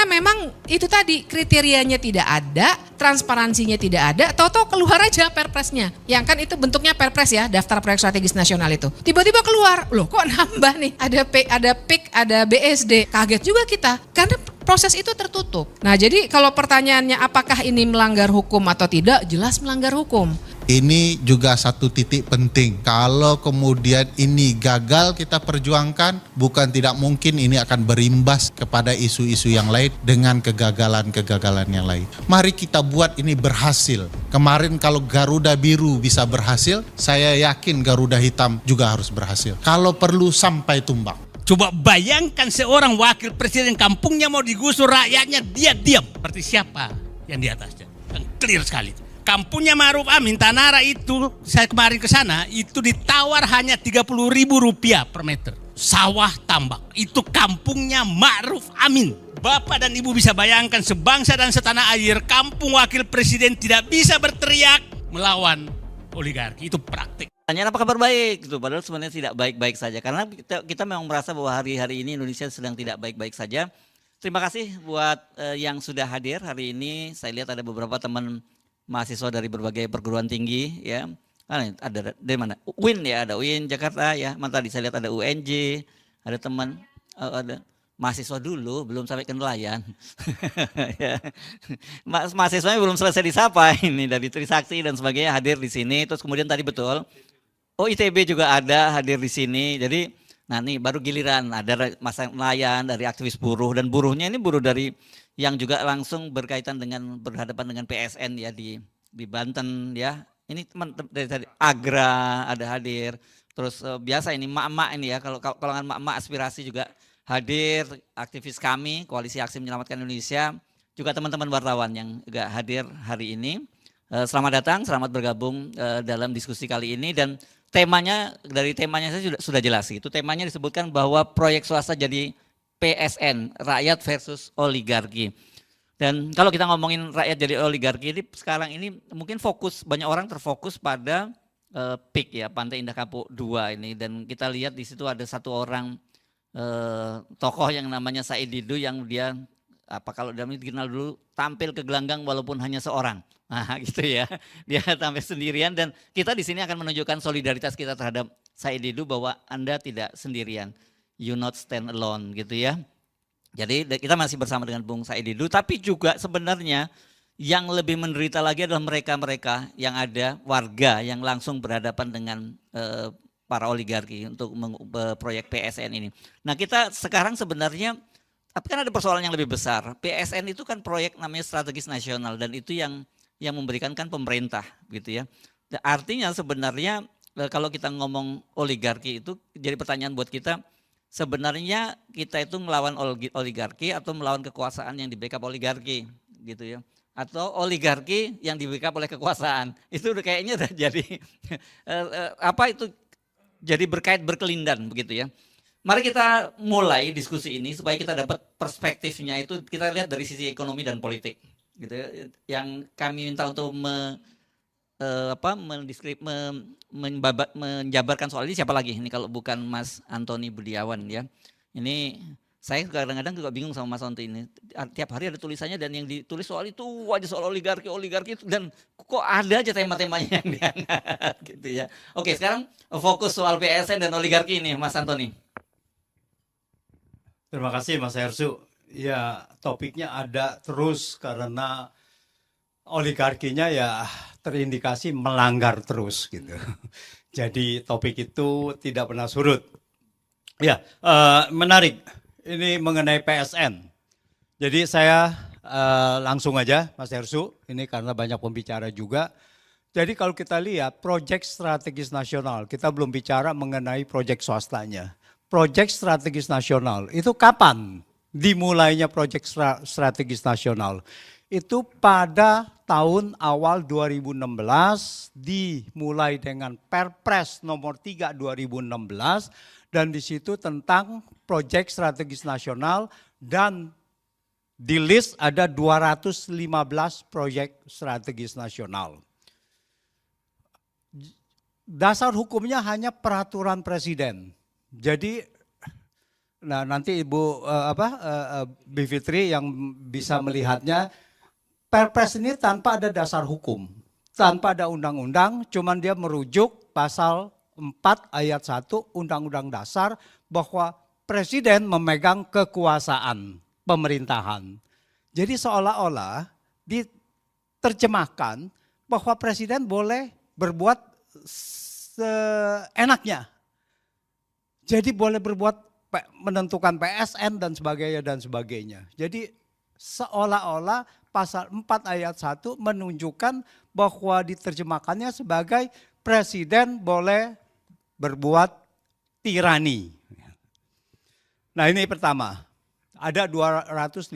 memang itu tadi kriterianya tidak ada, transparansinya tidak ada, tahu-tahu keluar aja perpresnya. Yang kan itu bentuknya perpres ya, daftar proyek strategis nasional itu. Tiba-tiba keluar, loh kok nambah nih, ada PIK, ada BSD. Kaget juga kita, karena proses itu tertutup. Nah jadi kalau pertanyaannya apakah ini melanggar hukum atau tidak, jelas melanggar hukum. Ini juga satu titik penting. Kalau kemudian ini gagal kita perjuangkan, bukan tidak mungkin ini akan berimbas kepada isu-isu yang lain dengan kegagalan-kegagalan yang lain. Mari kita buat ini berhasil. Kemarin kalau Garuda Biru bisa berhasil, saya yakin Garuda Hitam juga harus berhasil. Kalau perlu sampai tumbang. Coba bayangkan seorang wakil presiden kampungnya mau digusur, rakyatnya dia diam. Berarti siapa yang di atasnya? Kan clear sekali. Kampungnya Ma'ruf Amin, Tanara itu, saya kemarin ke sana, itu ditawar hanya Rp30.000 per meter. Sawah tambak, itu kampungnya Ma'ruf Amin. Bapak dan Ibu bisa bayangkan sebangsa dan setanah air, kampung wakil presiden tidak bisa berteriak melawan oligarki. Itu praktik. Tanya apa kabar baik, gitu. Padahal sebenarnya tidak baik-baik saja. Karena kita memang merasa bahwa hari-hari ini Indonesia sedang tidak baik-baik saja. Terima kasih buat yang sudah hadir hari ini. Saya lihat ada beberapa teman mahasiswa dari berbagai perguruan tinggi ya. Ada dari mana? UIN ya, ada UIN Jakarta ya. Tadi saya lihat ada UNJ, ada teman ada mahasiswa dulu belum sampai ke nelayan. Ya. Mahasiswanya belum selesai disapa ini dari Trisakti dan sebagainya hadir di sini. Terus kemudian tadi betul ITB juga ada hadir di sini. Jadi nah nih baru giliran ada masa nelayan dari aktivis buruh, dan buruhnya ini buruh dari yang juga langsung berkaitan dengan berhadapan dengan PSN ya di Banten ya. Ini teman dari Agra ada hadir. Terus biasa ini emak-emak ini ya, kalau kalangan emak-emak aspirasi juga hadir, aktivis kami Koalisi Aksi Menyelamatkan Indonesia, juga teman-teman wartawan yang juga hadir hari ini. Selamat datang, selamat bergabung dalam diskusi kali ini, dan temanya saya sudah jelas gitu. Temanya disebutkan bahwa proyek swasta jadi PSN, rakyat versus oligarki. Dan kalau kita ngomongin rakyat jadi oligarki ini sekarang ini mungkin banyak orang terfokus pada PIK ya, Pantai Indah Kapuk 2 ini, dan kita lihat di situ ada satu orang tokoh yang namanya Said Didu yang dia kalau dalam ini dikenal dulu tampil ke gelanggang walaupun hanya seorang. Nah gitu ya, dia tampil sendirian, dan kita di sini akan menunjukkan solidaritas kita terhadap Said Didu bahwa Anda tidak sendirian. You not stand alone gitu ya. Jadi kita masih bersama dengan Bung Said Didu, tapi juga sebenarnya yang lebih menderita lagi adalah mereka-mereka yang ada warga yang langsung berhadapan dengan para oligarki untuk proyek PSN ini. Nah kita sekarang sebenarnya, tapi kan ada persoalan yang lebih besar. PSN itu kan proyek namanya strategis nasional, dan itu yang memberikan kan pemerintah gitu ya. Artinya sebenarnya kalau kita ngomong oligarki itu jadi pertanyaan buat kita, sebenarnya kita itu melawan oligarki atau melawan kekuasaan yang di-backup oligarki gitu ya. Atau oligarki yang di-backup oleh kekuasaan. Itu kayaknya udah jadi jadi berkelindan begitu ya. Mari kita mulai diskusi ini supaya kita dapat perspektifnya, itu kita lihat dari sisi ekonomi dan politik gitu ya. Yang kami minta untuk menjabarkan soal ini siapa lagi ini kalau bukan Mas Antoni Budiawan ya. Ini saya kadang-kadang juga bingung sama Mas Antoni ini. Tiap hari ada tulisannya, dan yang ditulis soal itu aja soal oligarki itu, dan kok ada aja tema-temanya yang diangkat gitu ya. Oke, sekarang fokus soal PSN dan oligarki ini Mas Antoni. Terima kasih Mas Hersu. Ya, topiknya ada terus karena oligarkinya ya terindikasi melanggar terus gitu. Jadi topik itu tidak pernah surut. Ya, menarik. Ini mengenai PSN. Jadi saya langsung aja Mas Hersu, ini karena banyak pembicara juga. Jadi kalau kita lihat proyek strategis nasional, kita belum bicara mengenai proyek swastanya. Proyek strategis nasional itu kapan dimulainya proyek strategis nasional? Itu pada tahun awal 2016 dimulai dengan Perpres nomor 3 2016, dan di situ tentang proyek strategis nasional, dan di list ada 215 proyek strategis nasional. Dasar hukumnya hanya peraturan presiden. Jadi Nah, nanti Ibu Bivitri yang bisa melihatnya. Perpres ini tanpa ada dasar hukum, tanpa ada undang-undang, cuman dia merujuk pasal 4 ayat 1 Undang-Undang Dasar bahwa presiden memegang kekuasaan pemerintahan. Jadi seolah-olah diterjemahkan bahwa presiden boleh berbuat seenaknya. Jadi boleh berbuat menentukan PSN dan sebagainya. Jadi seolah-olah pasal 4 ayat 1 menunjukkan bahwa diterjemahkannya sebagai presiden boleh berbuat tirani. Nah, ini pertama, ada 215.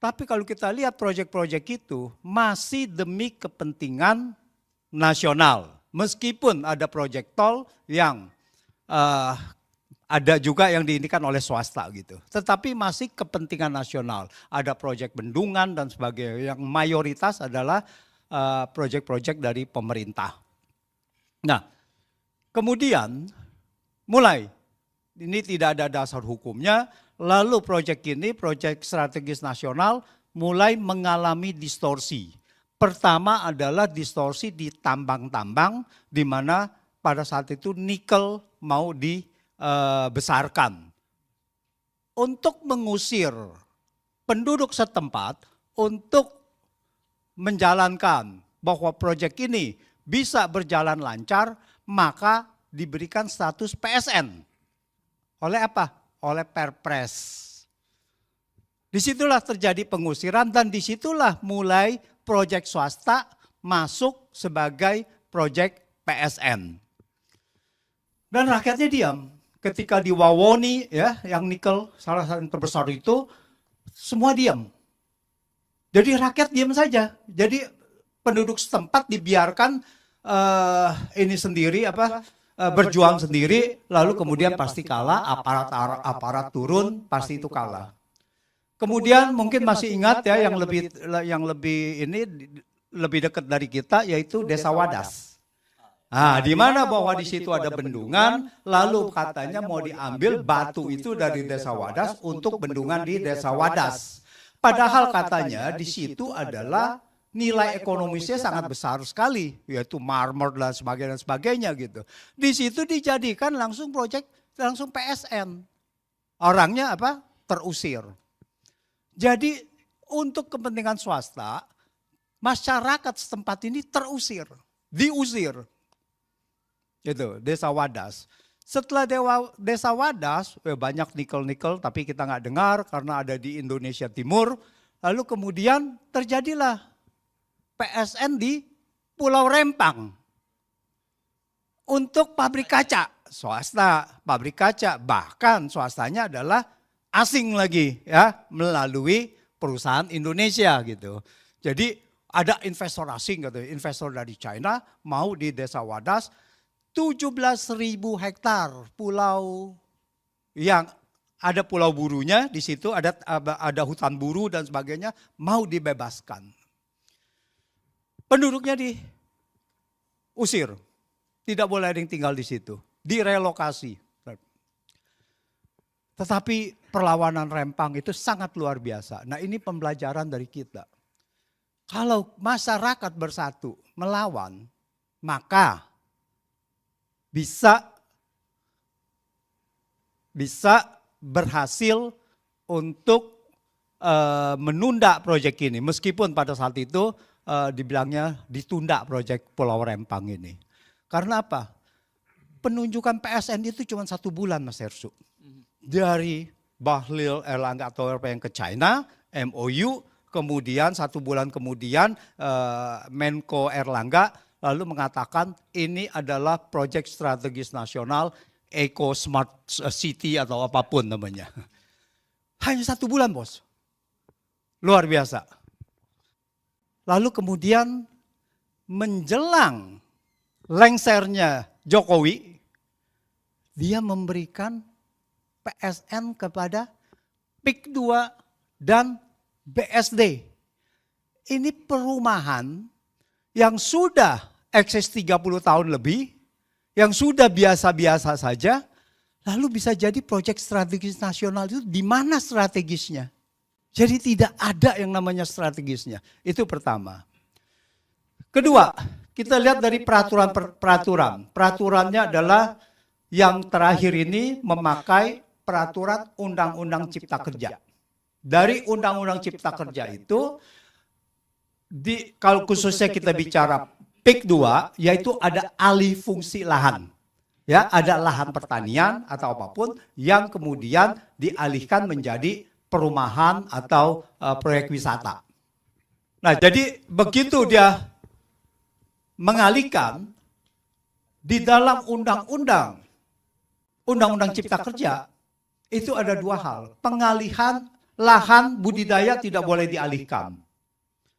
Tapi kalau kita lihat proyek-proyek itu masih demi kepentingan nasional. Meskipun ada proyek tol yang ada juga yang diindikan oleh swasta gitu. Tetapi masih kepentingan nasional. Ada proyek bendungan dan sebagainya. Yang mayoritas adalah proyek-proyek dari pemerintah. Nah, kemudian mulai ini tidak ada dasar hukumnya. Lalu proyek ini, proyek strategis nasional mulai mengalami distorsi. Pertama adalah distorsi di tambang-tambang di mana pada saat itu nikel mau besarkan untuk mengusir penduduk setempat untuk menjalankan bahwa proyek ini bisa berjalan lancar, maka diberikan status PSN. Oleh apa? Oleh Perpres. Disitulah terjadi pengusiran dan disitulah mulai proyek swasta masuk sebagai proyek PSN. Dan rakyatnya diam. Ketika di Wawoni ya, yang nikel salah satu yang terbesar itu, semua diam. Jadi rakyat diam saja. Jadi penduduk setempat dibiarkan ini sendiri berjuang sendiri, lalu kemudian pasti kalah, aparat turun, pasti itu kalah. Kemudian mungkin masih ingat ya yang lebih dekat dari kita yaitu Desa Wadas. Nah, di mana bahwa di situ ada bendungan, lalu katanya mau diambil batu itu dari Desa Wadas untuk bendungan di Desa Wadas. Padahal katanya di situ adalah nilai ekonomisnya sangat besar sekali, yaitu marmer dan sebagainya gitu. Di situ dijadikan langsung proyek langsung PSN. Orangnya terusir. Jadi untuk kepentingan swasta, masyarakat setempat ini diusir. Itu Desa Wadas. Setelah Desa Wadas, banyak nikel-nikel tapi kita nggak dengar karena ada di Indonesia Timur. Lalu kemudian terjadilah PSN di Pulau Rempang. Untuk pabrik kaca, swasta pabrik kaca, bahkan swastanya adalah asing lagi ya, melalui perusahaan Indonesia gitu. Jadi ada investor asing gitu, investor dari China mau di Desa Wadas. 17.000 hektar pulau yang ada pulau burunya di situ, ada hutan buru dan sebagainya, mau dibebaskan. Penduduknya diusir, tidak boleh ada yang tinggal di situ, direlokasi. Tetapi perlawanan Rempang itu sangat luar biasa. Nah, ini pembelajaran dari kita. Kalau masyarakat bersatu melawan, maka bisa berhasil untuk menunda proyek ini. Meskipun pada saat itu dibilangnya ditunda proyek Pulau Rempang ini. Karena apa? Penunjukan PSN itu cuma 1 bulan Mas Hersu. Dari Bahlil Erlangga atau yang ke China, MOU, kemudian 1 bulan kemudian Menko Erlangga lalu mengatakan ini adalah proyek strategis nasional, Eco Smart City atau apapun namanya. Hanya 1 bulan bos. Luar biasa. Lalu kemudian menjelang lengsernya Jokowi, dia memberikan PSN kepada PIK 2 dan BSD. Ini perumahan yang sudah eksis 30 tahun lebih, yang sudah biasa-biasa saja, Lalu bisa jadi proyek strategis nasional itu di mana strategisnya? Jadi tidak ada yang namanya strategisnya. Itu pertama. Kedua, kita lihat dari peraturan. Peraturannya adalah yang terakhir ini memakai peraturan Undang-Undang Cipta Kerja. Dari Undang-Undang Cipta Kerja itu, kalau khususnya kita bicara PIK 2, yaitu ada alih fungsi lahan. Ya, ada lahan pertanian atau apapun yang kemudian dialihkan menjadi perumahan atau proyek wisata. Nah, jadi begitu dia mengalihkan di dalam undang-undang Cipta Kerja itu ada dua hal. Pengalihan lahan budidaya tidak boleh dialihkan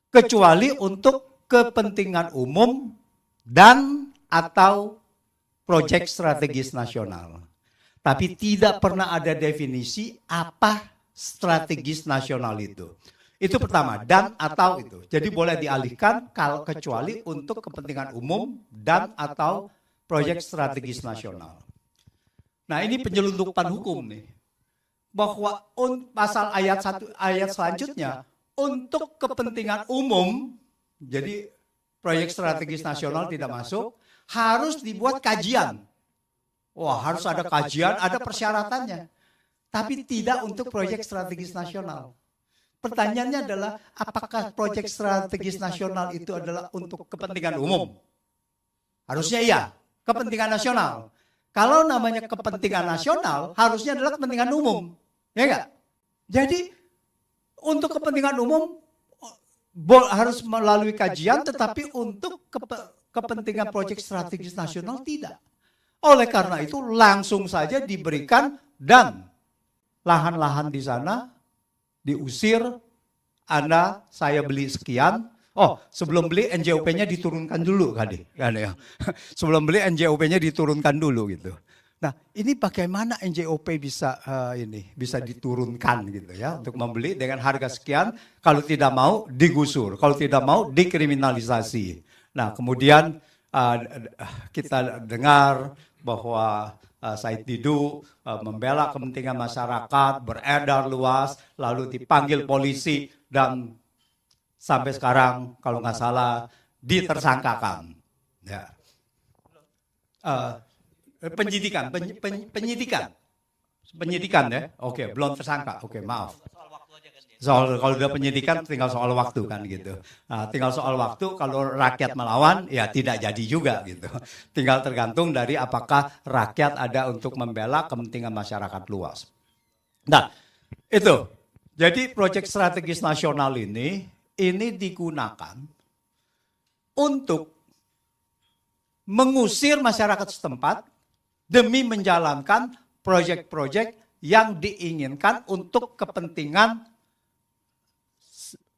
kecuali untuk kepentingan umum dan atau proyek strategis nasional. Tapi tidak pernah ada definisi apa strategis nasional itu. Itu pertama, dan atau itu. Jadi boleh dialihkan kalau kecuali untuk kepentingan umum dan atau proyek strategis nasional. Nah, ini penyelundupan hukum nih. Bahwa pasal ayat 1 ayat selanjutnya untuk kepentingan umum, jadi proyek strategis nasional tidak masuk, harus dibuat kajian. Wah, harus ada kajian, ada persyaratannya. Tapi tidak untuk proyek strategis nasional. Pertanyaannya adalah, apakah proyek strategis nasional itu adalah untuk kepentingan umum? Harusnya iya, kepentingan nasional. Kalau namanya kepentingan nasional, harusnya adalah kepentingan umum. Ya enggak? Jadi, untuk kepentingan umum, harus melalui kajian, tetapi untuk kepentingan proyek strategis nasional tidak. Oleh karena itu langsung saja diberikan dan lahan-lahan di sana diusir, saya beli sekian. Oh, sebelum beli NJOP-nya diturunkan dulu kan ya. Sebelum beli NJOP-nya diturunkan dulu gitu. Nah, ini bagaimana NJOP bisa diturunkan gitu ya untuk membeli dengan harga sekian, kalau tidak mau digusur, kalau tidak mau dikriminalisasi. Nah, kemudian kita dengar bahwa Said Didu membela kepentingan masyarakat, beredar luas, lalu dipanggil polisi dan sampai sekarang kalau nggak salah ditersangkakan. Ya. Penyidikan ya. Oke, belum tersangka. Oke, maaf. Kalau udah penyidikan tinggal soal waktu kan gitu. Nah, tinggal soal waktu, kalau rakyat melawan ya tidak jadi juga gitu. Tinggal tergantung dari apakah rakyat ada untuk membela kepentingan masyarakat luas. Nah, itu. Jadi proyek strategis nasional ini digunakan untuk mengusir masyarakat setempat demi menjalankan proyek-proyek yang diinginkan untuk kepentingan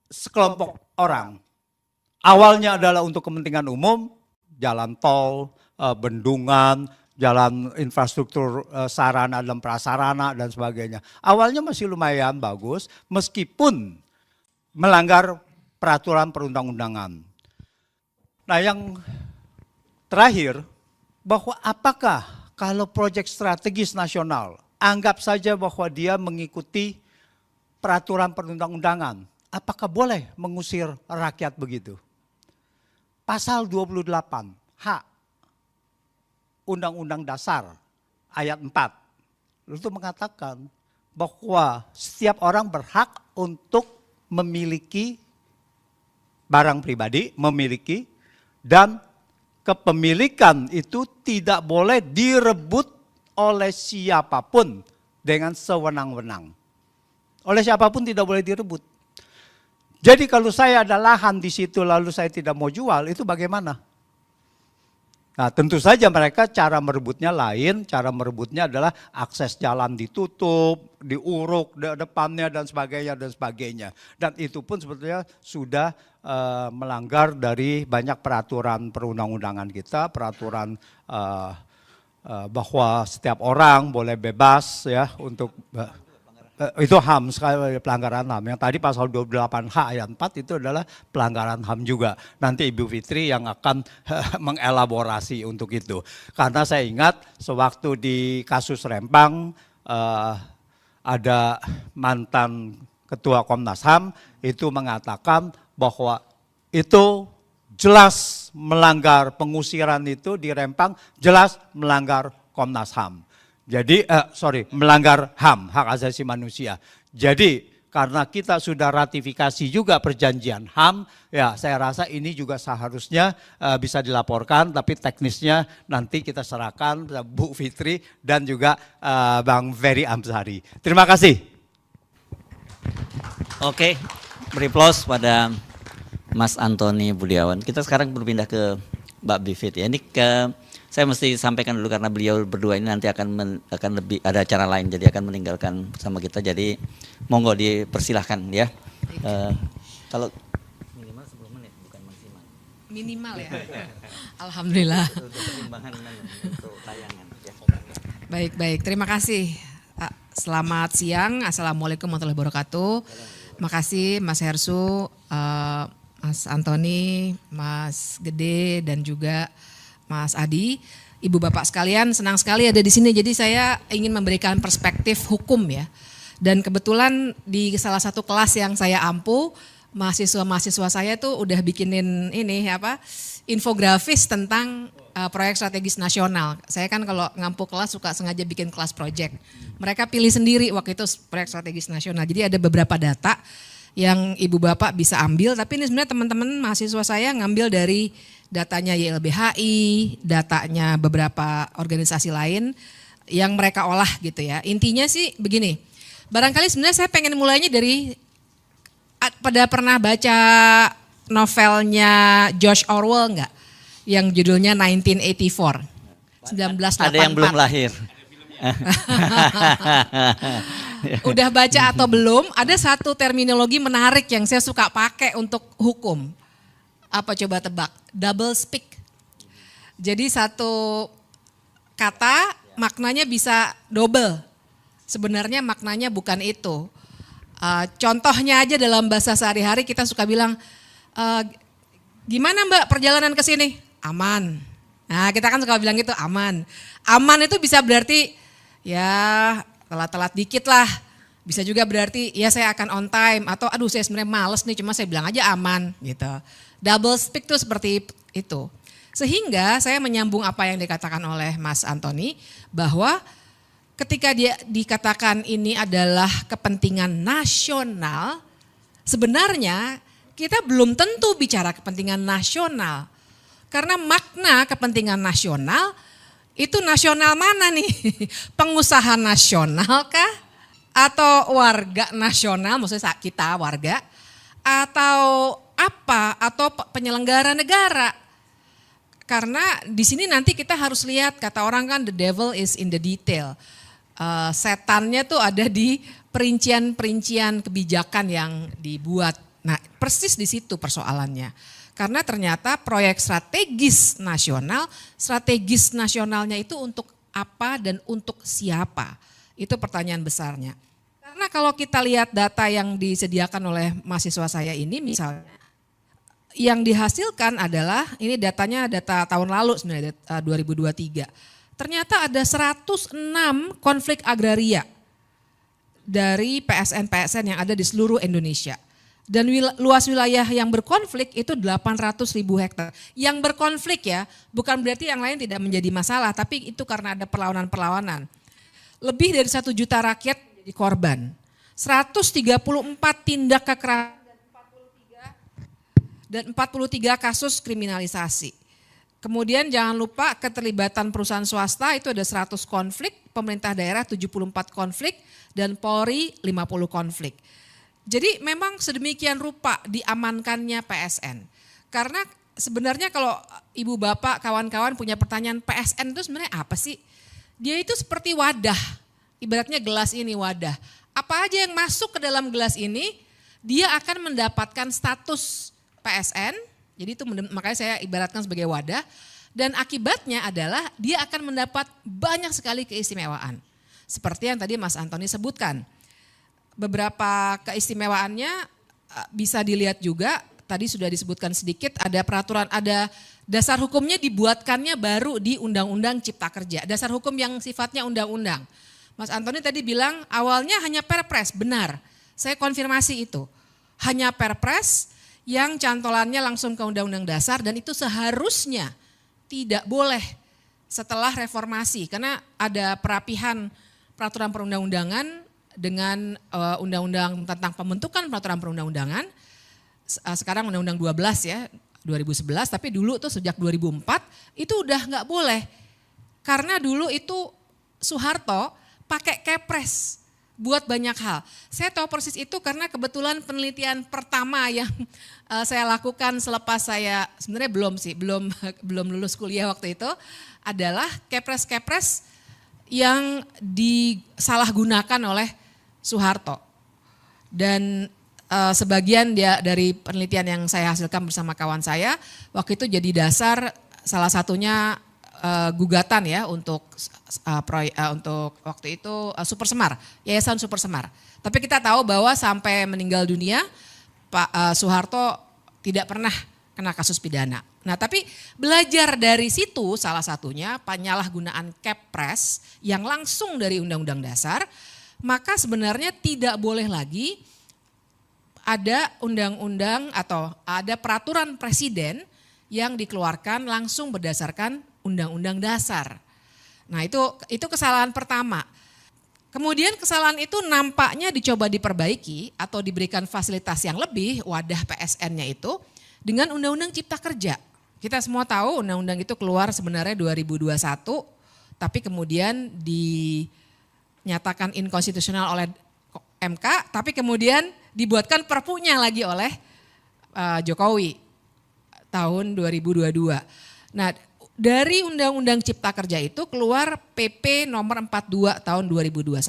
sekelompok orang. Awalnya adalah untuk kepentingan umum, jalan tol, bendungan, jalan infrastruktur sarana dan prasarana dan sebagainya. Awalnya masih lumayan bagus meskipun melanggar peraturan perundang-undangan. Nah, yang terakhir, bahwa apakah kalau proyek strategis nasional, anggap saja bahwa dia mengikuti peraturan perundang-undangan, apakah boleh mengusir rakyat begitu? Pasal 28 H Undang-Undang Dasar ayat 4 itu mengatakan bahwa setiap orang berhak untuk memiliki barang pribadi, dan kepemilikan itu tidak boleh direbut oleh siapapun dengan sewenang-wenang. Oleh siapapun tidak boleh direbut. Jadi kalau saya ada lahan di situ lalu saya tidak mau jual, itu bagaimana? Nah, tentu saja mereka cara merebutnya lain, cara merebutnya adalah akses jalan ditutup, diuruk depannya dan sebagainya. Dan itu pun sebetulnya sudah melanggar dari banyak peraturan perundang-undangan kita, peraturan bahwa setiap orang boleh bebas ya untuk itu HAM, sekali pelanggaran HAM. Yang tadi pasal 28H ayat 4 itu adalah pelanggaran HAM juga. Nanti Ibu Fitri yang akan mengelaborasi untuk itu. Karena saya ingat sewaktu di kasus Rempang ada mantan Ketua Komnas HAM itu mengatakan bahwa itu jelas melanggar pengusiran itu di Rempang, jelas melanggar Komnas HAM. Jadi, melanggar HAM, hak asasi manusia. Jadi, karena kita sudah ratifikasi juga perjanjian HAM, ya saya rasa ini juga seharusnya bisa dilaporkan, tapi teknisnya nanti kita serahkan Bu Fitri dan juga Bang Ferry Amsari. Terima kasih. Oke, beri aplaus pada Mas Antoni Budiawan. Kita sekarang berpindah ke Mbak Bivit ya. Ini saya mesti sampaikan dulu karena beliau berdua ini nanti akan lebih ada acara lain, jadi akan meninggalkan bersama kita. Jadi monggo dipersilahkan ya. Kalau minimal 10 menit bukan maksimal. Minimal ya. Alhamdulillah. Untuk tayangan. Ya. Baik. Terima kasih. Selamat siang. Assalamualaikum warahmatullahi wabarakatuh. Makasih Mas Hersu, Mas Antoni, Mas Gede dan juga Mas Adi, Ibu Bapak sekalian, senang sekali ada di sini. Jadi saya ingin memberikan perspektif hukum ya. Dan kebetulan di salah satu kelas yang saya ampu, mahasiswa-mahasiswa saya tuh udah bikinin infografis tentang proyek strategis nasional. Saya kan kalau ngampu kelas suka sengaja bikin kelas project. Mereka pilih sendiri waktu itu proyek strategis nasional. Jadi ada beberapa data yang Ibu Bapak bisa ambil, tapi ini sebenarnya teman-teman mahasiswa saya ngambil dari datanya YLBHI, datanya beberapa organisasi lain yang mereka olah gitu ya. Intinya sih begini, barangkali sebenarnya saya pengen mulainya dari, pada pernah baca novelnya George Orwell enggak? Yang judulnya 1984, 1984. Ada yang belum lahir. Udah baca atau belum? Ada satu terminologi menarik yang saya suka pakai untuk hukum. Apa coba tebak? Double speak. Jadi satu kata maknanya bisa double. Sebenarnya maknanya bukan itu. Contohnya aja dalam bahasa sehari-hari kita suka bilang, gimana Mbak perjalanan ke sini? Aman. Nah kita kan suka bilang gitu, aman. Aman itu bisa berarti ya telat-telat dikit lah. Bisa juga berarti ya saya akan on time atau aduh saya sebenarnya males nih cuma saya bilang aja aman gitu. Double speak tuh seperti itu. Sehingga saya menyambung apa yang dikatakan oleh Mas Antoni bahwa ketika dia dikatakan ini adalah kepentingan nasional, sebenarnya kita belum tentu bicara kepentingan nasional. Karena makna kepentingan nasional itu nasional mana nih? Pengusaha nasional kah? Atau warga nasional, maksudnya kita warga? Atau apa? Atau penyelenggara negara? Karena di sini nanti kita harus lihat, kata orang kan the devil is in the detail. Setannya tuh ada di perincian-perincian kebijakan yang dibuat. Nah persis di situ persoalannya. Karena ternyata proyek strategis nasionalnya itu untuk apa dan untuk siapa? Itu pertanyaan besarnya. Karena kalau kita lihat data yang disediakan oleh mahasiswa saya ini misalnya, yang dihasilkan adalah, ini datanya data tahun lalu sebenarnya 2023. Ternyata ada 106 konflik agraria dari PSN-PSN yang ada di seluruh Indonesia. Dan luas wilayah yang berkonflik itu 800.000 hektar. Yang berkonflik ya, bukan berarti yang lain tidak menjadi masalah, tapi itu karena ada perlawanan-perlawanan. Lebih dari 1 juta rakyat menjadi korban. 134 tindak kekerasan dan 43 kasus kriminalisasi. Kemudian jangan lupa keterlibatan perusahaan swasta itu ada 100 konflik, pemerintah daerah 74 konflik, dan Polri 50 konflik. Jadi memang sedemikian rupa diamankannya PSN. Karena sebenarnya kalau ibu bapak kawan-kawan punya pertanyaan PSN itu sebenarnya apa sih? Dia itu seperti wadah, ibaratnya gelas ini wadah. Apa aja yang masuk ke dalam gelas ini dia akan mendapatkan status PSN, jadi itu makanya saya ibaratkan sebagai wadah. Dan akibatnya adalah dia akan mendapat banyak sekali keistimewaan. Seperti yang tadi Mas Antoni sebutkan. beberapa keistimewaannya bisa dilihat juga, tadi sudah disebutkan sedikit, ada peraturan, ada dasar hukumnya dibuatkannya baru di Undang-Undang Cipta Kerja. Dasar hukum yang sifatnya undang-undang. Mas Antoni tadi bilang awalnya hanya perpres, benar. Saya konfirmasi itu. Hanya perpres yang cantolannya langsung ke Undang-Undang Dasar dan itu seharusnya tidak boleh setelah reformasi. Karena ada perapihan peraturan perundang-undangan dengan undang-undang tentang pembentukan peraturan perundang-undangan. Sekarang Undang-Undang 12 ya, 2011, tapi dulu tuh sejak 2004 itu udah nggak boleh. Karena dulu itu Soeharto pakai kepres buat banyak hal. Saya tahu persis itu karena kebetulan penelitian pertama yang saya lakukan selepas saya, sebenarnya belum lulus kuliah waktu itu, adalah kepres-kepres yang disalahgunakan oleh Soeharto. Dan sebagian dari penelitian yang saya hasilkan bersama kawan saya, waktu itu jadi dasar salah satunya gugatan ya untuk waktu itu Super Semar, Yayasan Super Semar. Tapi kita tahu bahwa sampai meninggal dunia Pak Soeharto tidak pernah kena kasus pidana. Nah tapi belajar dari situ salah satunya penyalahgunaan kepres yang langsung dari Undang-Undang Dasar, maka sebenarnya tidak boleh lagi ada undang-undang atau ada peraturan presiden yang dikeluarkan langsung berdasarkan Undang-Undang Dasar. Nah itu kesalahan pertama. Kemudian kesalahan itu nampaknya dicoba diperbaiki atau diberikan fasilitas yang lebih, wadah PSN-nya itu dengan Undang-Undang Cipta Kerja. Kita semua tahu undang-undang itu keluar sebenarnya 2021, tapi kemudian dinyatakan inkonstitusional oleh MK, tapi kemudian dibuatkan perpunya lagi oleh Jokowi tahun 2022. Nah dari Undang-Undang Cipta Kerja itu keluar PP nomor 42 tahun 2021,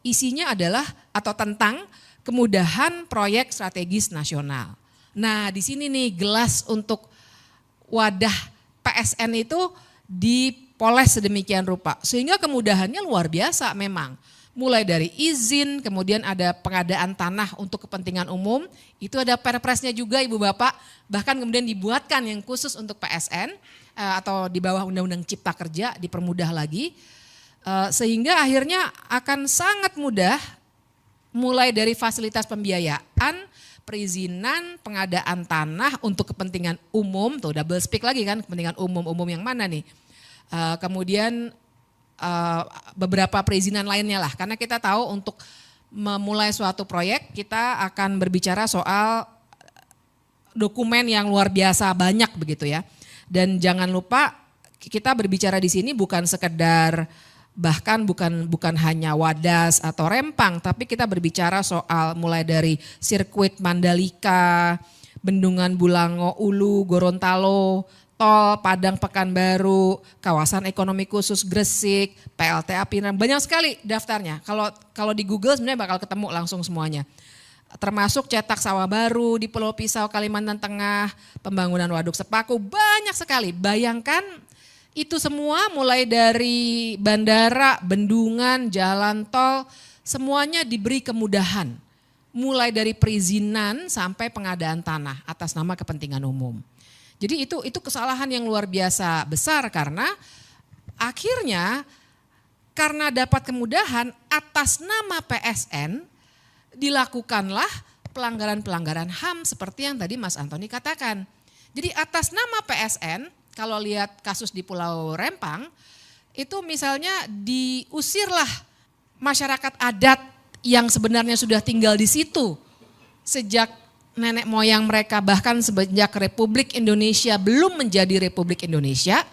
isinya adalah atau tentang kemudahan proyek strategis nasional. Nah di sini nih gelas untuk wadah PSN itu dipoles sedemikian rupa sehingga kemudahannya luar biasa memang. Mulai dari izin, kemudian ada pengadaan tanah untuk kepentingan umum, itu ada perpresnya juga Ibu Bapak, bahkan kemudian dibuatkan yang khusus untuk PSN atau di bawah Undang-Undang Cipta Kerja dipermudah lagi, sehingga akhirnya akan sangat mudah mulai dari fasilitas pembiayaan, perizinan, pengadaan tanah untuk kepentingan umum, tuh double speak lagi kan, kepentingan umum yang mana nih, kemudian beberapa perizinan lainnya lah, karena kita tahu untuk memulai suatu proyek kita akan berbicara soal dokumen yang luar biasa banyak begitu ya. Dan jangan lupa kita berbicara di sini bukan sekedar bahkan bukan hanya Wadas atau Rempang, tapi kita berbicara soal mulai dari sirkuit Mandalika, Bendungan Bulango Ulu, Gorontalo, tol Padang Pekanbaru, kawasan ekonomi khusus Gresik, PLTA Pinang, banyak sekali daftarnya. Kalau di Google sebenarnya bakal ketemu langsung semuanya. Termasuk cetak sawah baru di Pulau Pisau, Kalimantan Tengah, pembangunan waduk Sepaku, banyak sekali. Bayangkan itu semua mulai dari bandara, bendungan, jalan tol, semuanya diberi kemudahan. Mulai dari perizinan sampai pengadaan tanah atas nama kepentingan umum. Jadi itu kesalahan yang luar biasa besar karena akhirnya karena dapat kemudahan atas nama PSN dilakukanlah pelanggaran-pelanggaran HAM seperti yang tadi Mas Antoni katakan. Jadi atas nama PSN kalau lihat kasus di Pulau Rempang itu misalnya diusirlah masyarakat adat yang sebenarnya sudah tinggal di situ sejak nenek moyang mereka, bahkan sejak Republik Indonesia belum menjadi Republik Indonesia,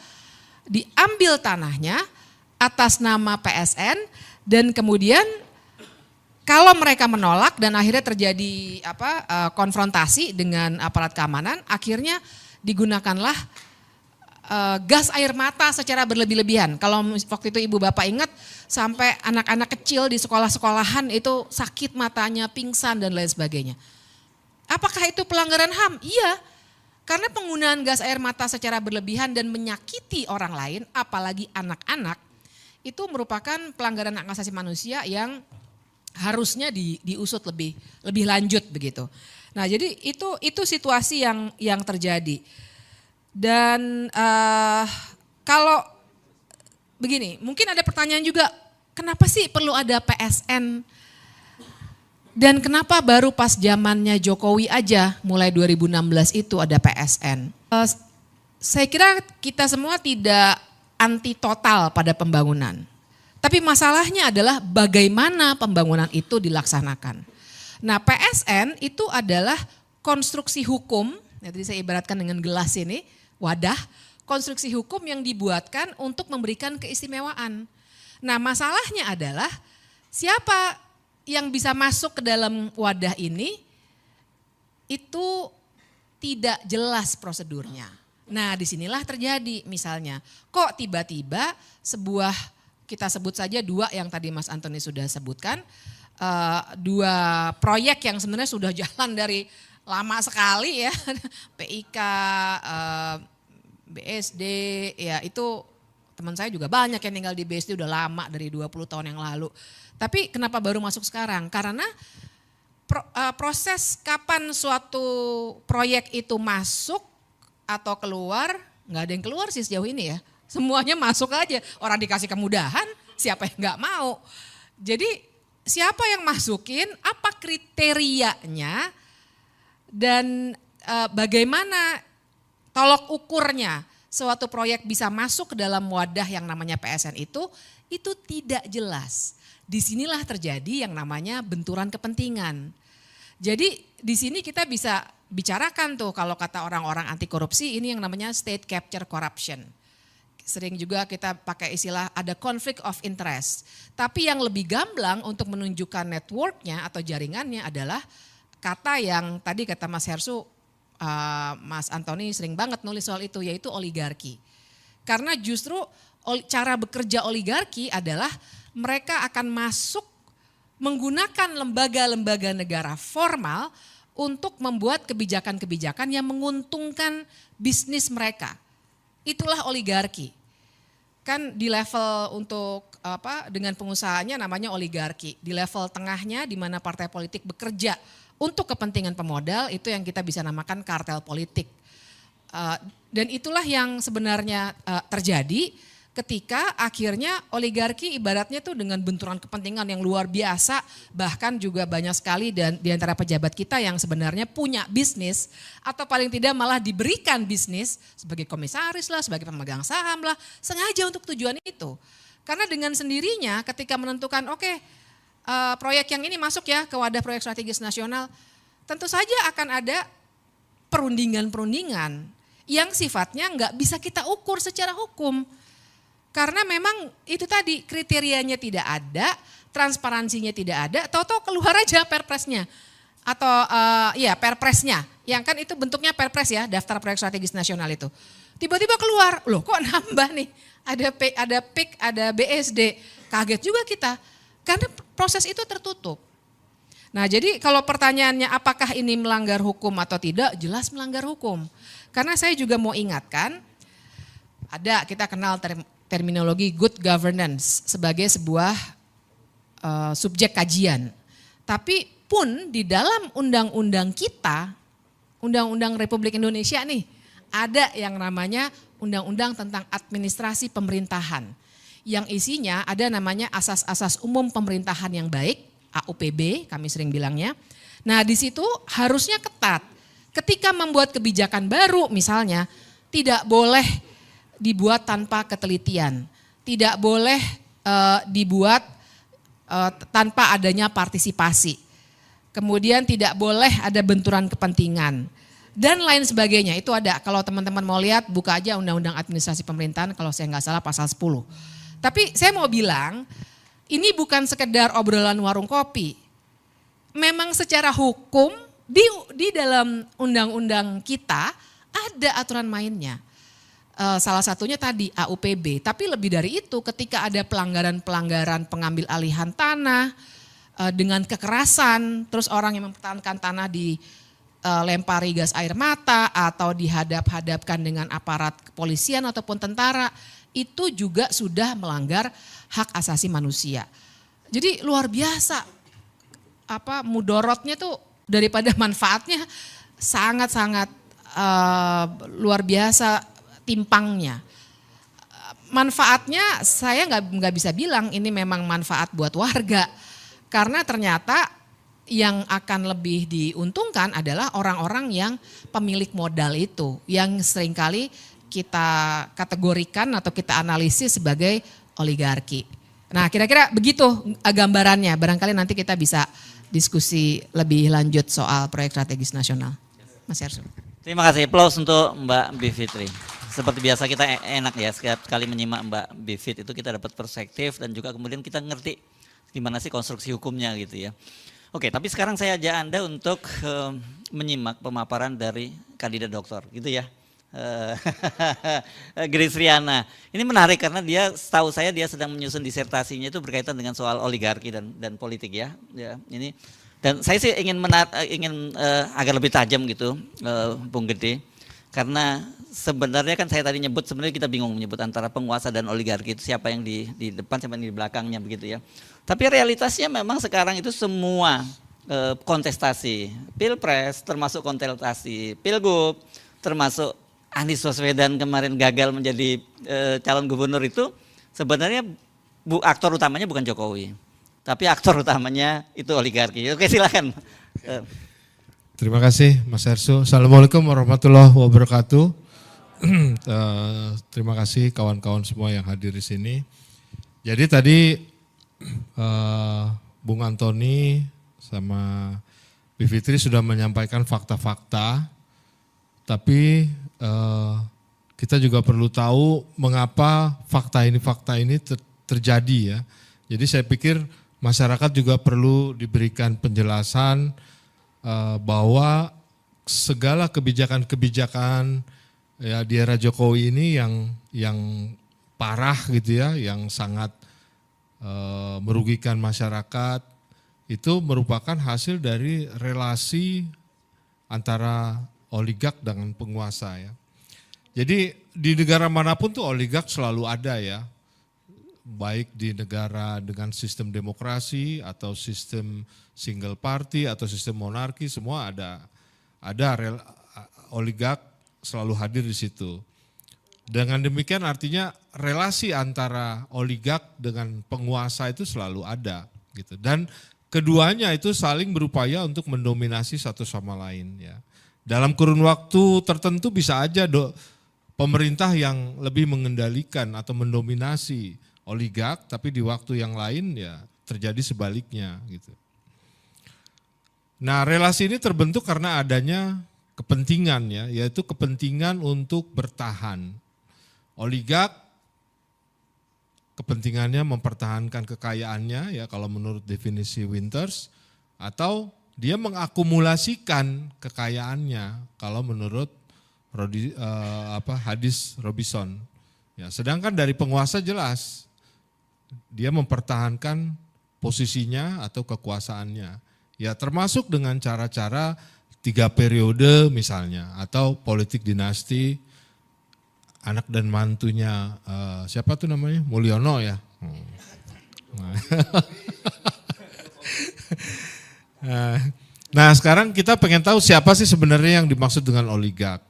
diambil tanahnya atas nama PSN dan kemudian kalau mereka menolak dan akhirnya terjadi konfrontasi dengan aparat keamanan, akhirnya digunakanlah gas air mata secara berlebih-lebihan. Kalau waktu itu Ibu Bapak ingat sampai anak-anak kecil di sekolah-sekolahan itu sakit matanya, pingsan dan lain sebagainya. Apakah itu pelanggaran HAM? Iya, karena penggunaan gas air mata secara berlebihan dan menyakiti orang lain, apalagi anak-anak, itu merupakan pelanggaran hak asasi manusia yang harusnya diusut lebih lanjut begitu. Nah, jadi itu situasi yang terjadi. Dan kalau begini, mungkin ada pertanyaan juga, kenapa sih perlu ada PSN? Dan kenapa baru pas zamannya Jokowi aja, mulai 2016 itu ada PSN? Saya kira kita semua tidak anti total pada pembangunan. Tapi masalahnya adalah bagaimana pembangunan itu dilaksanakan. Nah, PSN itu adalah konstruksi hukum, jadi saya ibaratkan dengan gelas ini, wadah, konstruksi hukum yang dibuatkan untuk memberikan keistimewaan. Nah, masalahnya adalah siapa yang bisa masuk ke dalam wadah ini itu tidak jelas prosedurnya. Nah, disinilah terjadi misalnya, kok tiba-tiba sebuah, kita sebut saja dua yang tadi Mas Antoni sudah sebutkan, dua proyek yang sebenarnya sudah jalan dari lama sekali ya, PIK, BSD, ya itu teman saya juga banyak yang tinggal di BSD udah lama dari 20 tahun yang lalu. Tapi kenapa baru masuk sekarang? Karena proses kapan suatu proyek itu masuk atau keluar, nggak ada yang keluar sih sejauh ini ya. Semuanya masuk aja, orang dikasih kemudahan, siapa yang nggak mau. Jadi siapa yang masukin, apa kriterianya, dan bagaimana tolok ukurnya suatu proyek bisa masuk ke dalam wadah yang namanya PSN itu tidak jelas. Disinilah terjadi yang namanya benturan kepentingan. Jadi di sini kita bisa bicarakan tuh kalau kata orang-orang anti korupsi ini yang namanya state capture corruption. Sering juga kita pakai istilah ada conflict of interest. Tapi yang lebih gamblang untuk menunjukkan networknya atau jaringannya adalah kata yang tadi kata Mas Hersu, Mas Antoni sering banget nulis soal itu, yaitu oligarki. Karena justru cara bekerja oligarki adalah mereka akan masuk menggunakan lembaga-lembaga negara formal untuk membuat kebijakan-kebijakan yang menguntungkan bisnis mereka. Itulah oligarki. Kan di level untuk dengan pengusahanya namanya oligarki. Di level tengahnya di mana partai politik bekerja untuk kepentingan pemodal itu yang kita bisa namakan kartel politik. Dan itulah yang sebenarnya terjadi ketika akhirnya oligarki ibaratnya tuh dengan benturan kepentingan yang luar biasa, bahkan juga banyak sekali dan di antara pejabat kita yang sebenarnya punya bisnis atau paling tidak malah diberikan bisnis sebagai komisaris lah, sebagai pemegang saham lah, sengaja untuk tujuan itu. Karena dengan sendirinya ketika menentukan proyek yang ini masuk ya ke wadah proyek strategis nasional, tentu saja akan ada perundingan-perundingan yang sifatnya nggak bisa kita ukur secara hukum. Karena memang itu tadi kriterianya tidak ada, transparansinya tidak ada, tahu-tahu keluar aja perpresnya. Atau perpresnya, yang kan itu bentuknya perpres ya, daftar proyek strategis nasional itu. Tiba-tiba keluar, loh kok nambah nih, ada PIK, ada BSD, kaget juga kita. Karena proses itu tertutup. Nah jadi kalau pertanyaannya apakah ini melanggar hukum atau tidak, jelas melanggar hukum. Karena saya juga mau ingatkan, kita kenal terminologi good governance sebagai sebuah subjek kajian. Tapi pun di dalam undang-undang kita, Undang-Undang Republik Indonesia nih, ada yang namanya Undang-Undang tentang Administrasi Pemerintahan. Yang isinya ada namanya asas-asas umum pemerintahan yang baik, AUPB kami sering bilangnya. Nah di situ harusnya ketat. Ketika membuat kebijakan baru misalnya, tidak boleh dibuat tanpa ketelitian, tidak boleh dibuat tanpa adanya partisipasi, kemudian tidak boleh ada benturan kepentingan, dan lain sebagainya. Itu ada, kalau teman-teman mau lihat buka aja Undang-Undang Administrasi Pemerintahan kalau saya nggak salah pasal 10. Tapi saya mau bilang, ini bukan sekedar obrolan warung kopi. Memang secara hukum di dalam undang-undang kita ada aturan mainnya. Salah satunya tadi AUPB, tapi lebih dari itu ketika ada pelanggaran-pelanggaran pengambil alihan tanah dengan kekerasan, terus orang yang mempertahankan tanah dilempari gas air mata atau dihadap-hadapkan dengan aparat kepolisian ataupun tentara, itu juga sudah melanggar hak asasi manusia. Jadi luar biasa mudorotnya tuh daripada manfaatnya sangat-sangat luar biasa timpangnya. Manfaatnya saya nggak bisa bilang ini memang manfaat buat warga, karena ternyata yang akan lebih diuntungkan adalah orang-orang yang pemilik modal itu, yang seringkali kita kategorikan atau kita analisis sebagai oligarki. Nah, kira-kira begitu gambarannya. Barangkali nanti kita bisa diskusi lebih lanjut soal proyek strategis nasional. Mas Yarso. Terima kasih. Aplaus untuk Mbak Bivitri. Seperti biasa kita enak ya, setiap kali menyimak Mbak Bivit itu kita dapat perspektif dan juga kemudian kita ngerti gimana sih konstruksi hukumnya gitu ya. Oke, tapi sekarang saya ajak Anda untuk menyimak pemaparan dari kandidat doktor gitu ya. Grace Riana. Ini menarik karena dia, setahu saya dia sedang menyusun disertasinya itu berkaitan dengan soal oligarki dan politik ya. Ini dan saya sih ingin agar lebih tajam gitu, Bung Gede, karena sebenarnya kan saya tadi nyebut sebenarnya kita bingung menyebut antara penguasa dan oligarki itu siapa yang di depan siapa yang di belakangnya begitu ya. Tapi realitasnya memang sekarang itu semua kontestasi pilpres termasuk kontestasi pilgub termasuk Anies Baswedan kemarin gagal menjadi calon gubernur itu sebenarnya aktor utamanya bukan Jokowi, tapi aktor utamanya itu oligarki. Oke, silakan. Terima kasih Mas Yarso. Assalamualaikum warahmatullahi wabarakatuh. Terima kasih kawan-kawan semua yang hadir di sini. Jadi tadi Bung Antoni sama Bivitri sudah menyampaikan fakta-fakta, tapi kita juga perlu tahu mengapa fakta ini terjadi ya. Jadi saya pikir masyarakat juga perlu diberikan penjelasan bahwa segala kebijakan-kebijakan ya di era Jokowi ini yang parah gitu ya, yang sangat merugikan masyarakat, itu merupakan hasil dari relasi antara oligark dengan penguasa ya. Jadi di negara manapun tuh oligark selalu ada ya, baik di negara dengan sistem demokrasi atau sistem single party atau sistem monarki, semua ada oligark selalu hadir di situ. Dengan demikian artinya relasi antara oligark dengan penguasa itu selalu ada gitu. Dan keduanya itu saling berupaya untuk mendominasi satu sama lain ya. Dalam kurun waktu tertentu bisa aja pemerintah yang lebih mengendalikan atau mendominasi oligark, tapi di waktu yang lain ya terjadi sebaliknya gitu. Nah, relasi ini terbentuk karena adanya kepentingan ya, yaitu kepentingan untuk bertahan. Oligark kepentingannya mempertahankan kekayaannya ya kalau menurut definisi Winters, atau dia mengakumulasikan kekayaannya kalau menurut hadis Robinson. Ya, sedangkan dari penguasa jelas dia mempertahankan posisinya atau kekuasaannya. Ya termasuk dengan cara-cara 3 periode misalnya, atau politik dinasti, anak dan mantunya siapa tuh namanya? Mulyono ya. Nah sekarang kita pengen tahu siapa sih sebenarnya yang dimaksud dengan oligark.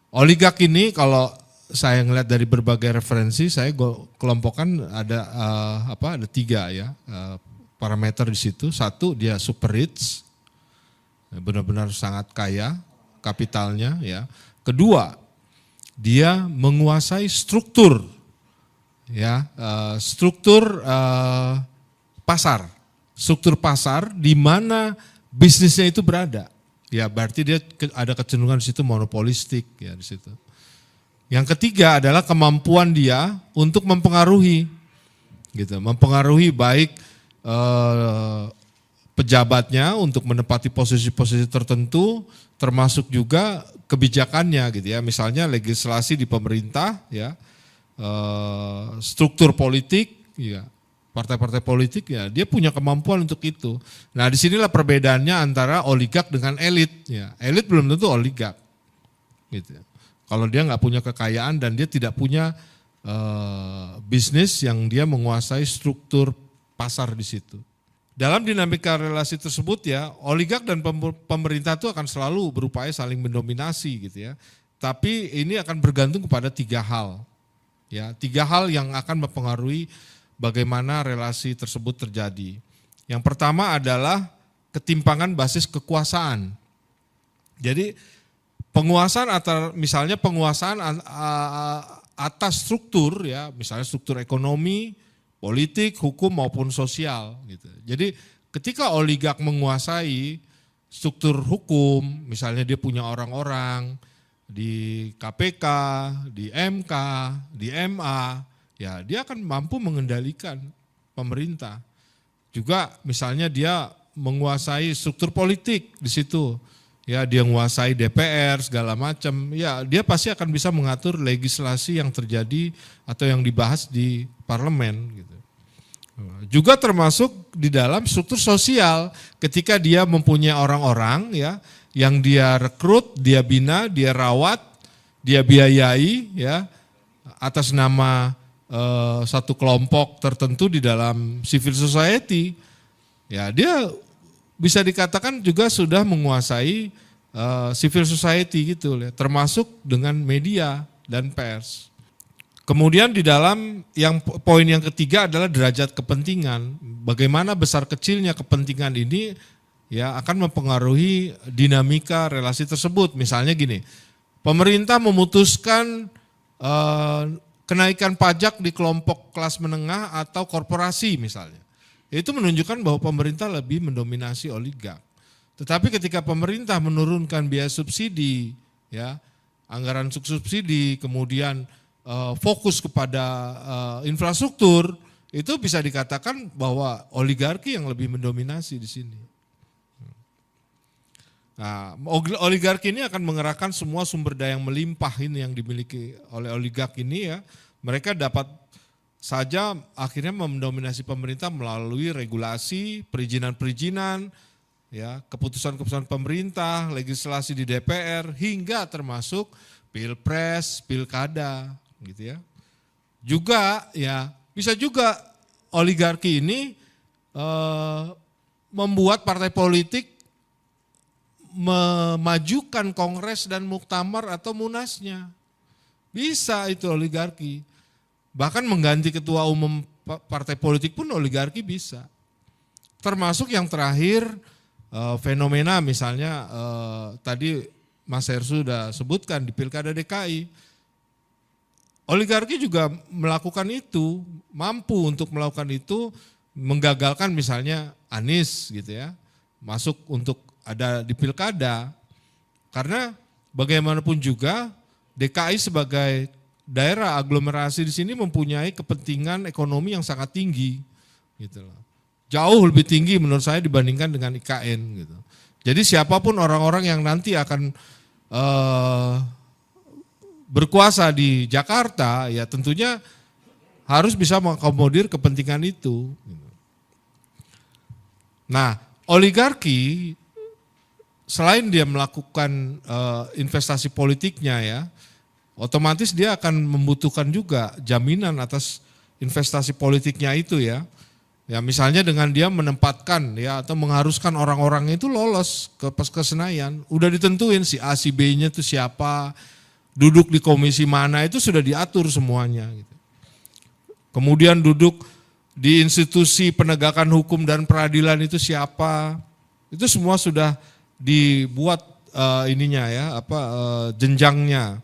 Oligark ini kalau saya ngeliat dari berbagai referensi, saya kelompokkan ada 3 ya parameter di situ. Satu, dia super rich, benar-benar sangat kaya kapitalnya ya. Kedua, dia menguasai struktur ya, struktur pasar di mana bisnisnya itu berada. Ya berarti dia ada kecenderungan di situ monopolistik ya di situ. Yang ketiga adalah kemampuan dia untuk mempengaruhi, gitu, mempengaruhi baik pejabatnya untuk menempati posisi-posisi tertentu, termasuk juga kebijakannya, gitu ya. Misalnya legislasi di pemerintah, ya, struktur politik, ya, partai-partai politik, ya, dia punya kemampuan untuk itu. Nah, disinilah perbedaannya antara oligark dengan elit. Ya. Elit belum tentu oligark, gitu. Kalau dia nggak punya kekayaan dan dia tidak punya bisnis yang dia menguasai struktur pasar di situ. dalam dinamika relasi tersebut ya, oligark dan pemerintah itu akan selalu berupaya saling mendominasi gitu ya. Tapi ini akan bergantung kepada 3 hal. Ya, 3 hal yang akan mempengaruhi bagaimana relasi tersebut terjadi. Yang pertama adalah ketimpangan basis kekuasaan. Jadi penguasaan misalnya penguasaan atas struktur ya, misalnya struktur ekonomi, politik, hukum maupun sosial gitu. Jadi ketika oligark menguasai struktur hukum, misalnya dia punya orang-orang di KPK, di MK, di MA, ya dia akan mampu mengendalikan pemerintah. Juga misalnya dia menguasai struktur politik di situ. Ya, dia menguasai DPR segala macam. Ya, dia pasti akan bisa mengatur legislasi yang terjadi atau yang dibahas di parlemen gitu. Juga termasuk di dalam struktur sosial ketika dia mempunyai orang-orang ya yang dia rekrut, dia bina, dia rawat, dia biayai ya atas nama satu kelompok tertentu di dalam civil society. Ya, dia bisa dikatakan juga sudah menguasai civil society gitu, termasuk dengan media dan pers. Kemudian di dalam poin yang ketiga adalah derajat kepentingan. Bagaimana besar kecilnya kepentingan ini ya akan mempengaruhi dinamika relasi tersebut. Misalnya gini, pemerintah memutuskan kenaikan pajak di kelompok kelas menengah atau korporasi misalnya. Itu menunjukkan bahwa pemerintah lebih mendominasi oligark. Tetapi ketika pemerintah menurunkan biaya subsidi, ya, anggaran subsidi, kemudian fokus kepada infrastruktur, itu bisa dikatakan bahwa oligarki yang lebih mendominasi di sini. Nah, oligarki ini akan mengerahkan semua sumber daya yang melimpah ini yang dimiliki oleh oligark ini ya. Mereka dapat saja akhirnya mendominasi pemerintah melalui regulasi, perizinan-perizinan, ya, keputusan-keputusan pemerintah, legislasi di DPR, hingga termasuk pilpres, pilkada, gitu ya. Juga ya bisa juga oligarki ini membuat partai politik memajukan kongres dan muktamar atau munasnya. Bisa itu oligarki. Bahkan mengganti ketua umum partai politik pun oligarki bisa. Termasuk yang terakhir fenomena misalnya tadi Mas Heru sudah sebutkan di Pilkada DKI. Oligarki juga melakukan itu, mampu untuk melakukan itu, menggagalkan misalnya Anies gitu ya, masuk untuk ada di Pilkada. Karena bagaimanapun juga DKI sebagai daerah aglomerasi di sini mempunyai kepentingan ekonomi yang sangat tinggi, gitu loh. Jauh lebih tinggi menurut saya dibandingkan dengan IKN, gitu. Jadi siapapun orang-orang yang nanti akan berkuasa di Jakarta, ya tentunya harus bisa mengakomodir kepentingan itu. Nah, oligarki selain dia melakukan investasi politiknya ya, otomatis dia akan membutuhkan juga jaminan atas investasi politiknya itu ya. Ya misalnya dengan dia menempatkan ya atau mengharuskan orang-orang itu lolos ke Senayan, udah ditentuin si A si B-nya itu siapa, duduk di komisi mana itu sudah diatur semuanya gitu. Kemudian duduk di institusi penegakan hukum dan peradilan itu siapa, itu semua sudah dibuat ininya ya jenjangnya.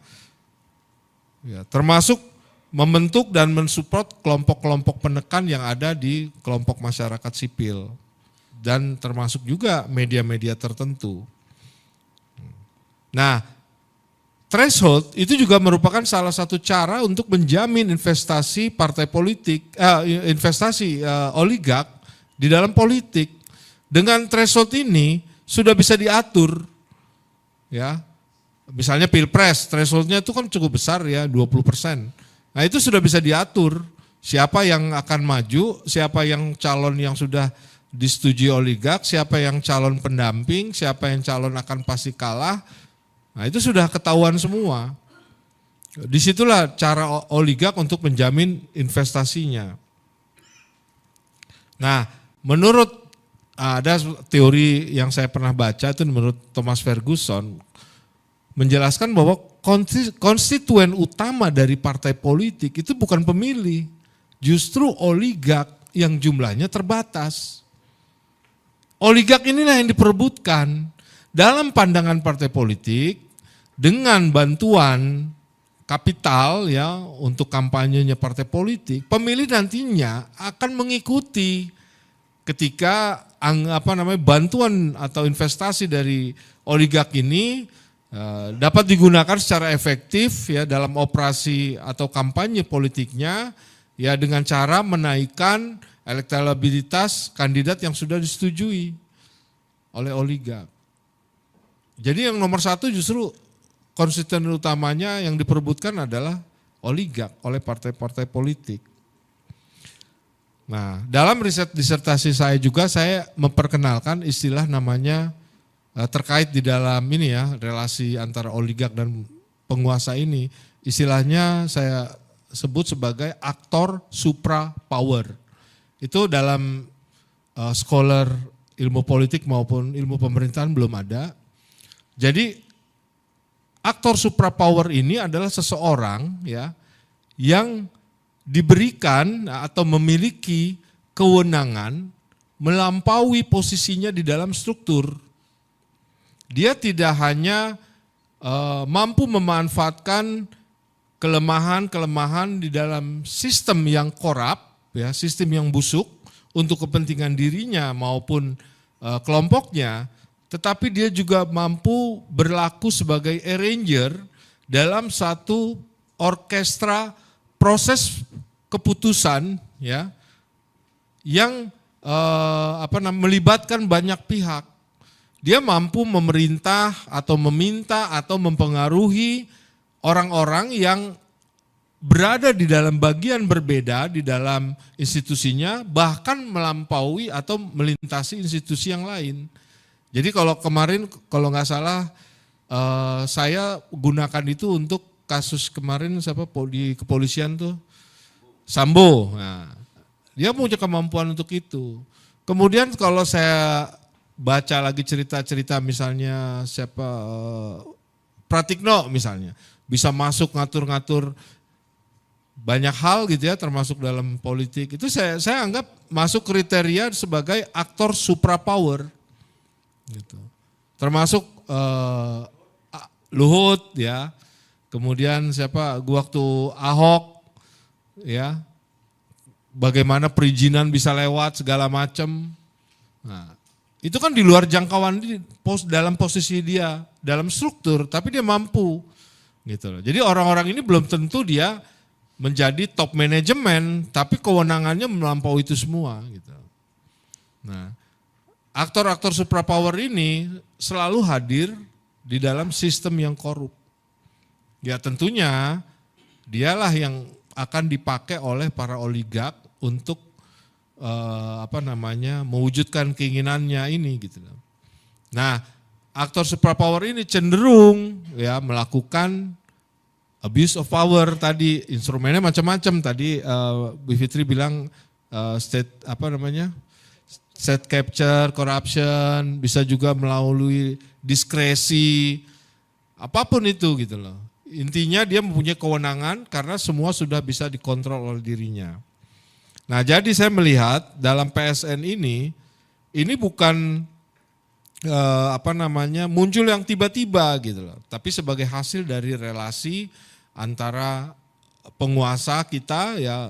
Ya, termasuk membentuk dan mensupport kelompok-kelompok penekan yang ada di kelompok masyarakat sipil dan termasuk juga media-media tertentu. Nah, threshold itu juga merupakan salah satu cara untuk menjamin investasi partai politik, investasi oligark di dalam politik. Dengan threshold ini sudah bisa diatur, ya. Misalnya pilpres, thresholdnya itu kan cukup besar ya, 20%. Nah itu sudah bisa diatur, siapa yang akan maju, siapa yang calon yang sudah disetujui oligark, siapa yang calon pendamping, siapa yang calon akan pasti kalah. Nah itu sudah ketahuan semua. Disitulah cara oligark untuk menjamin investasinya. Nah menurut ada teori yang saya pernah baca itu menurut Thomas Ferguson menjelaskan bahwa konstituen utama dari partai politik itu bukan pemilih, justru oligark yang jumlahnya terbatas. Oligark inilah yang diperebutkan dalam pandangan partai politik dengan bantuan kapital ya untuk kampanyenya partai politik, pemilih nantinya akan mengikuti ketika bantuan atau investasi dari oligark ini dapat digunakan secara efektif ya dalam operasi atau kampanye politiknya ya dengan cara menaikkan elektabilitas kandidat yang sudah disetujui oleh oligark. Jadi yang nomor satu justru konstituen utamanya yang diperebutkan adalah oligark oleh partai-partai politik. Nah, dalam riset disertasi saya juga saya memperkenalkan istilah namanya terkait di dalam ini ya, relasi antara oligark dan penguasa ini, istilahnya saya sebut sebagai aktor supra power. Itu dalam scholar ilmu politik maupun ilmu pemerintahan belum ada. Jadi aktor suprapower ini adalah seseorang ya yang diberikan atau memiliki kewenangan melampaui posisinya di dalam struktur. Dia tidak hanya mampu memanfaatkan kelemahan-kelemahan di dalam sistem yang korup, ya, sistem yang busuk untuk kepentingan dirinya maupun kelompoknya, tetapi dia juga mampu berlaku sebagai arranger dalam satu orkestra proses keputusan ya yang melibatkan banyak pihak. Dia mampu memerintah atau meminta atau mempengaruhi orang-orang yang berada di dalam bagian berbeda di dalam institusinya, bahkan melampaui atau melintasi institusi yang lain. Jadi kalau kemarin, kalau nggak salah, saya gunakan itu untuk kasus kemarin siapa di kepolisian tuh, Sambo. Nah, dia punya kemampuan untuk itu. Kemudian kalau saya baca lagi cerita-cerita misalnya siapa Pratikno misalnya, bisa masuk ngatur-ngatur banyak hal gitu ya, termasuk dalam politik. Itu saya anggap masuk kriteria sebagai aktor suprapower. Gitu. Termasuk Luhut ya, kemudian siapa waktu Ahok ya, bagaimana perizinan bisa lewat segala macam. Nah, itu kan di luar jangkauan dalam posisi dia, dalam struktur, tapi dia mampu gitu loh. Jadi orang-orang ini belum tentu dia menjadi top manajemen, tapi kewenangannya melampaui itu semua gitu. Nah, aktor-aktor suprapower ini selalu hadir di dalam sistem yang korup. Ya tentunya dialah yang akan dipakai oleh para oligark untuk mewujudkan keinginannya ini gitu. Nah, aktor suprapower ini cenderung ya melakukan abuse of power tadi, instrumennya macam-macam tadi Bu Fitri bilang state capture, corruption, bisa juga melalui diskresi, apapun itu gitu loh. Intinya dia mempunyai kewenangan karena semua sudah bisa dikontrol oleh dirinya. Nah jadi saya melihat dalam PSN ini bukan muncul yang tiba-tiba gitu loh. Tapi sebagai hasil dari relasi antara penguasa kita ya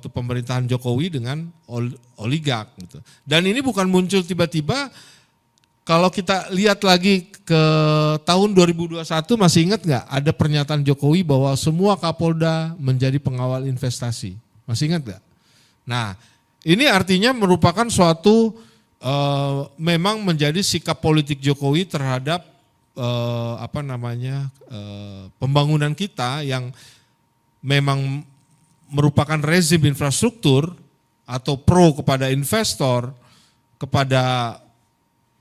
pemerintahan Jokowi dengan oligark gitu. Dan ini bukan muncul tiba-tiba. Kalau kita lihat lagi ke tahun 2021 masih ingat nggak ada pernyataan Jokowi bahwa semua Kapolda menjadi pengawal investasi. Masih ingat nggak? Nah, ini artinya merupakan suatu memang menjadi sikap politik Jokowi terhadap pembangunan kita yang memang merupakan rezim infrastruktur atau pro kepada investor, kepada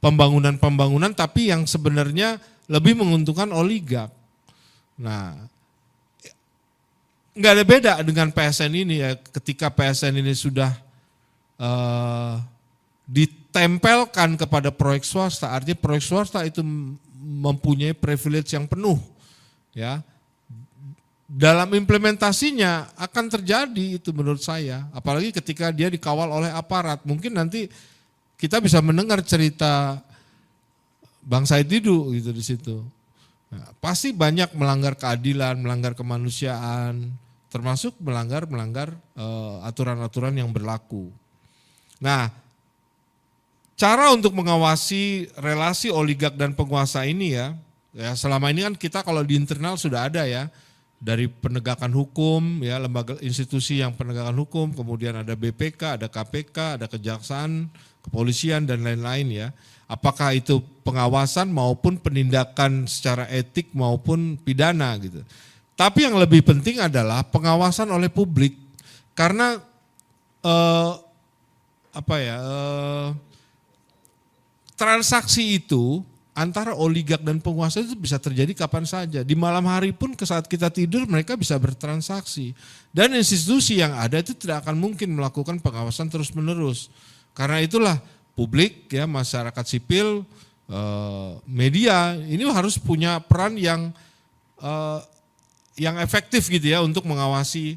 pembangunan-pembangunan tapi yang sebenarnya lebih menguntungkan oligark. Nah, nggak ada beda dengan PSN ini ya, ketika PSN ini sudah ditempelkan kepada proyek swasta, artinya proyek swasta itu mempunyai privilege yang penuh, ya. Dalam implementasinya akan terjadi itu menurut saya, apalagi ketika dia dikawal oleh aparat. Mungkin nanti kita bisa mendengar cerita Bang Said Didu gitu di situ. Nah, pasti banyak melanggar keadilan, melanggar kemanusiaan, termasuk melanggar aturan-aturan yang berlaku. Nah, cara untuk mengawasi relasi oligark dan penguasa ini ya selama ini kan kita kalau di internal sudah ada ya, dari penegakan hukum, ya lembaga institusi yang penegakan hukum, kemudian ada BPK, ada KPK, ada kejaksaan, kepolisian dan lain-lain ya. Apakah itu pengawasan maupun penindakan secara etik maupun pidana gitu. Tapi yang lebih penting adalah pengawasan oleh publik, karena transaksi itu antara oligark dan penguasa itu bisa terjadi kapan saja. Di malam hari pun saat kita tidur mereka bisa bertransaksi. Dan institusi yang ada itu tidak akan mungkin melakukan pengawasan terus-menerus. Karena itulah publik, ya masyarakat sipil, media ini harus punya peran yang efektif gitu ya untuk mengawasi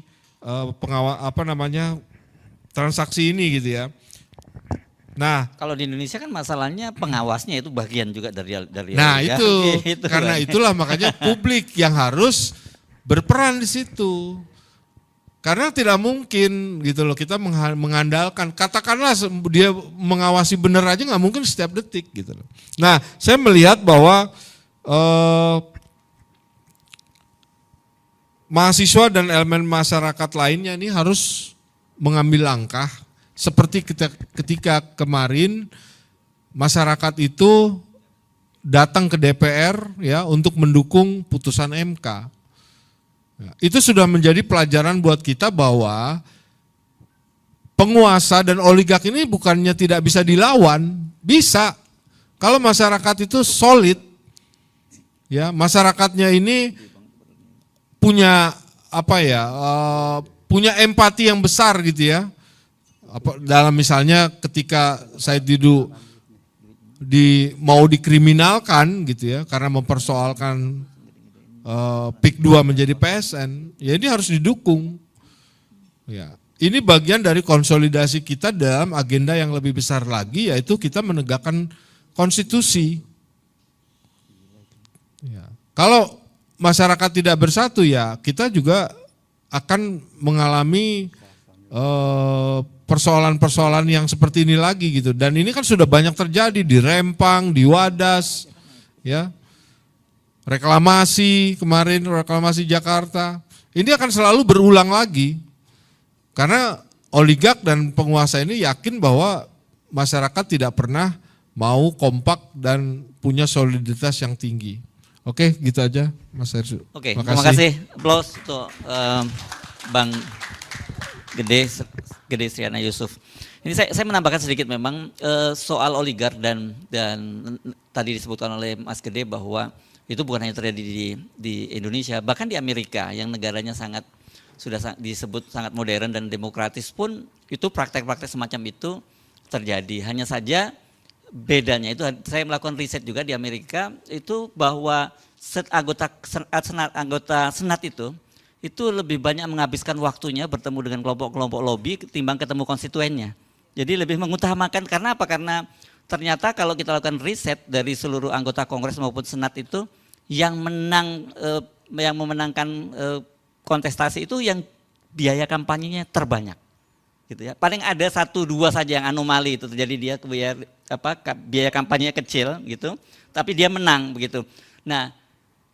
transaksi ini gitu ya. Nah, kalau di Indonesia kan masalahnya pengawasnya itu bagian juga dari nah ya. itu Gitu karena kan. itulah makanya publik yang harus berperan di situ. Karena tidak mungkin gitu loh kita mengandalkan, katakanlah dia mengawasi benar aja nggak mungkin setiap detik gitu loh. Nah, saya melihat bahwa mahasiswa dan elemen masyarakat lainnya ini harus mengambil langkah. Seperti ketika kemarin masyarakat itu datang ke DPR ya untuk mendukung putusan MK. Ya, itu sudah menjadi pelajaran buat kita bahwa penguasa dan oligark ini bukannya tidak bisa dilawan, bisa. Kalau masyarakat itu solid, ya masyarakatnya ini punya punya empati yang besar gitu ya. Dalam misalnya ketika Said Didu mau dikriminalkan gitu ya karena mempersoalkan PIK 2 menjadi PSN, ya ini harus didukung. Ya, ini bagian dari konsolidasi kita dalam agenda yang lebih besar lagi, yaitu kita menegakkan konstitusi. Ya. Kalau masyarakat tidak bersatu ya kita juga akan mengalami persoalan-persoalan yang seperti ini lagi gitu. Dan ini kan sudah banyak terjadi di Rempang, di Wadas, ya. Reklamasi kemarin, reklamasi Jakarta. Ini akan selalu berulang lagi. Karena oligark dan penguasa ini yakin bahwa masyarakat tidak pernah mau kompak dan punya soliditas yang tinggi. Oke, gitu aja Mas Hersu. Oke, terima kasih. Applause untuk Bang Gede Sriana Yusuf. Ini saya menambahkan sedikit memang soal oligark dan tadi disebutkan oleh Mas Gede bahwa itu bukan hanya terjadi di Indonesia, bahkan di Amerika yang negaranya sudah disebut sangat modern dan demokratis pun itu praktek-praktek semacam itu terjadi. Hanya saja bedanya itu saya melakukan riset juga di Amerika itu bahwa anggota senat itu lebih banyak menghabiskan waktunya bertemu dengan kelompok-kelompok lobby ketimbang ketemu konstituennya. Jadi lebih mengutamakan, karena apa? Karena ternyata kalau kita lakukan riset dari seluruh anggota Kongres maupun Senat itu yang memenangkan kontestasi itu yang biaya kampanyenya terbanyak. Gitu ya. Paling ada 1-2 saja yang anomali itu terjadi, dia biaya kampanyenya kecil gitu, tapi dia menang begitu. Nah,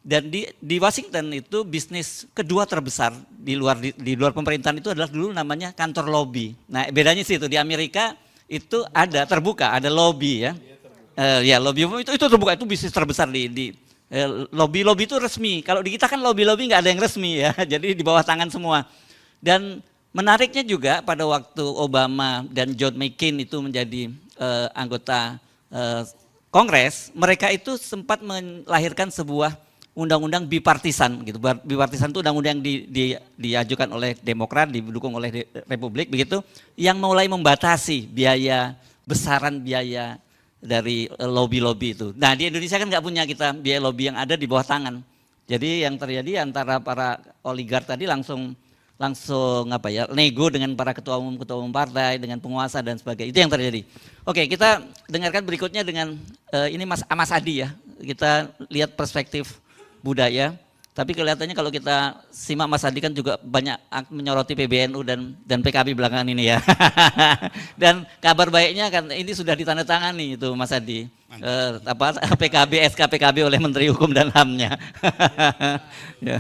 dan di Washington itu bisnis kedua terbesar di luar pemerintahan itu adalah dulu namanya kantor lobby. Nah, bedanya sih itu di Amerika itu ada terbuka, ada lobby ya. Ya lobby itu terbuka, itu bisnis terbesar di lobby itu resmi. Kalau di kita kan lobby nggak ada yang resmi ya. Jadi di bawah tangan semua. Dan menariknya juga pada waktu Obama dan John McCain itu menjadi anggota Kongres, mereka itu sempat melahirkan sebuah undang-undang bipartisan gitu. Bipartisan itu undang-undang yang diajukan oleh Demokrat, didukung oleh Republik begitu, yang mulai membatasi biaya besaran biaya dari lobby-lobby itu. Nah di Indonesia kan nggak punya kita biaya lobby yang ada di bawah tangan. Jadi yang terjadi antara para oligark tadi langsung nego dengan para ketua umum partai, dengan penguasa dan sebagainya. Itu yang terjadi. Oke, kita dengarkan berikutnya dengan ini Mas Adi ya. Kita lihat perspektif budaya. Tapi kelihatannya kalau kita simak Mas Adi kan juga banyak menyoroti PBNU dan PKB belakangan ini ya. Dan kabar baiknya kan ini sudah ditandatangani itu Mas Adi. SK PKB oleh Menteri Hukum dan HAM-nya. Ya.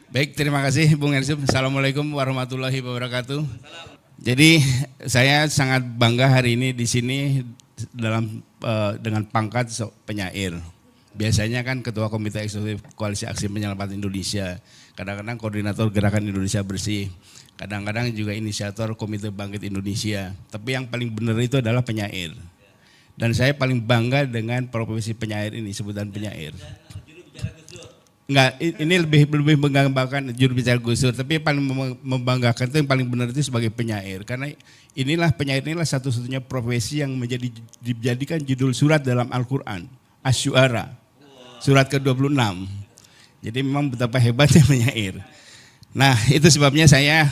Baik, terima kasih Bung Ersub. Assalamualaikum warahmatullahi wabarakatuh. Jadi saya sangat bangga hari ini di sini dengan pangkat penyair. Biasanya kan Ketua Komite Eksekutif Koalisi Aksi Menyelamatkan Indonesia, kadang-kadang Koordinator Gerakan Indonesia Bersih, kadang-kadang juga inisiator Komite Bangkit Indonesia. Tapi yang paling benar itu adalah penyair. Dan saya paling bangga dengan profesi penyair ini, sebutan penyair. Enggak, ini lebih membanggakan juru bicara Gus Dur, tapi paling membanggakan itu yang paling benar itu sebagai penyair. Karena penyair inilah satu-satunya profesi yang dijadikan judul surat dalam Al-Quran, Asy-Syu'ara, surat ke-26. Jadi memang betapa hebatnya penyair. Nah itu sebabnya saya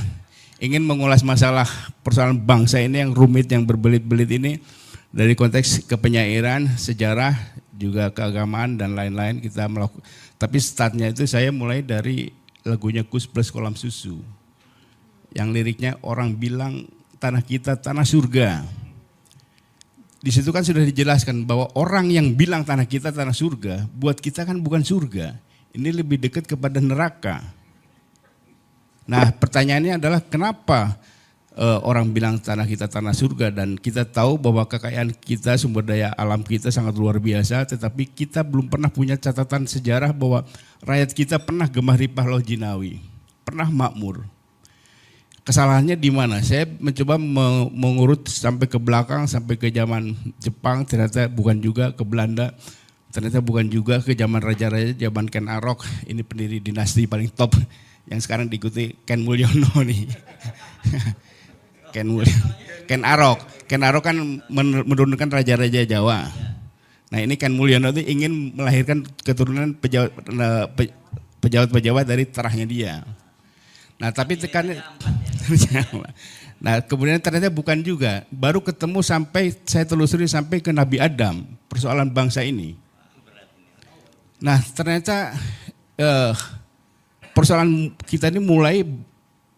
ingin mengulas masalah persoalan bangsa ini yang rumit, yang berbelit-belit ini dari konteks kepenyairan, sejarah, juga keagamaan dan lain-lain kita melakukan. Tapi startnya itu saya mulai dari lagunya Kus Plus Kolam Susu. Yang liriknya orang bilang tanah kita tanah surga. Di situ kan sudah dijelaskan bahwa orang yang bilang tanah kita tanah surga, buat kita kan bukan surga. Ini lebih dekat kepada neraka. Nah pertanyaannya adalah kenapa orang bilang tanah kita tanah surga, dan kita tahu bahwa kekayaan kita, sumber daya alam kita sangat luar biasa, tetapi kita belum pernah punya catatan sejarah bahwa rakyat kita pernah gemah ripah loh jinawi, pernah makmur. Kesalahannya di mana? Saya mencoba mengurut sampai ke belakang, sampai ke zaman Jepang, ternyata bukan juga, ke Belanda, ternyata bukan juga, ke zaman raja-raja, zaman Ken Arok, ini pendiri dinasti paling top, yang sekarang diikuti Ken Mulyono nih. Ken Arok kan menurunkan raja-raja Jawa. Nah ini Ken Mulyono itu ingin melahirkan keturunan pejabat-pejabat dari terahnya dia. Nah tapi tekannya, nah kemudian ternyata bukan juga. Baru ketemu sampai saya telusuri sampai ke Nabi Adam, persoalan bangsa ini. Nah ternyata persoalan kita ini mulai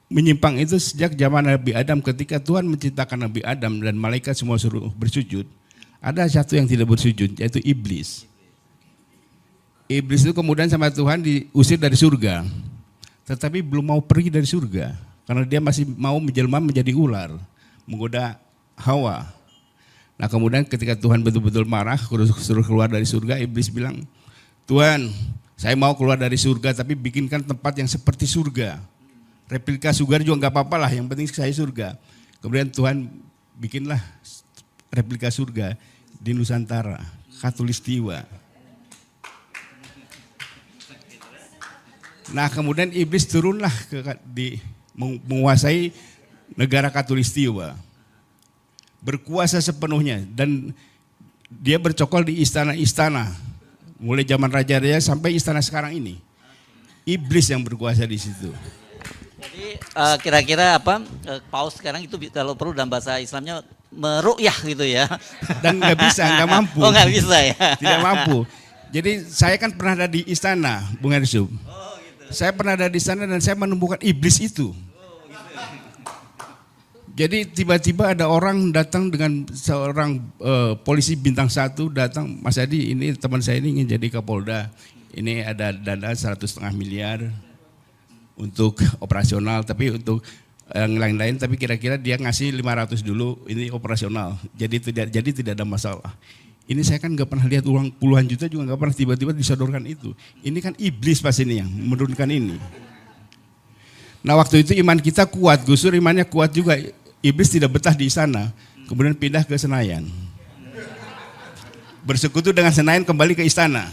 menyimpang itu sejak zaman Nabi Adam, ketika Tuhan menciptakan Nabi Adam dan malaikat semua suruh bersujud. Ada satu yang tidak bersujud, yaitu iblis. Iblis itu kemudian sama Tuhan diusir dari surga, tetapi belum mau pergi dari surga karena dia masih mau menjelma menjadi ular, menggoda Hawa. Nah kemudian ketika Tuhan betul-betul marah, suruh keluar dari surga, iblis bilang, Tuhan, saya mau keluar dari surga tapi bikinkan tempat yang seperti surga. Replika surga juga nggak apa-apa lah, yang penting saya surga. Kemudian Tuhan bikinlah replika surga di Nusantara, Khatulistiwa. Nah kemudian iblis turunlah menguasai negara Khatulistiwa, berkuasa sepenuhnya, dan dia bercokol di istana-istana, mulai zaman raja-raja sampai istana sekarang ini. Iblis yang berkuasa di situ. Jadi kira-kira paus sekarang itu kalau perlu dalam bahasa Islamnya meru'yah gitu ya. Dan nggak bisa, nggak mampu. Oh nggak bisa ya. Tidak mampu. Jadi saya kan pernah ada di istana, Bung Ersub. Oh, gitu. Saya pernah ada di istana dan saya menemukan iblis itu. Oh, gitu. Jadi tiba-tiba ada orang datang dengan seorang polisi bintang 1 datang, Mas Adi ini teman saya ini ingin jadi Kapolda. Ini ada dana 1,5 miliar. Untuk operasional, tapi untuk yang lain-lain, tapi kira-kira dia ngasih 500 dulu, ini operasional, jadi tidak ada masalah. Ini saya kan nggak pernah lihat uang puluhan juta juga nggak pernah tiba-tiba disodorkan itu. Ini kan iblis pas ini yang menurunkan ini. Nah waktu itu iman kita kuat, Gus Dur imannya kuat juga, iblis tidak betah di sana, kemudian pindah ke Senayan, bersekutu dengan Senayan kembali ke istana.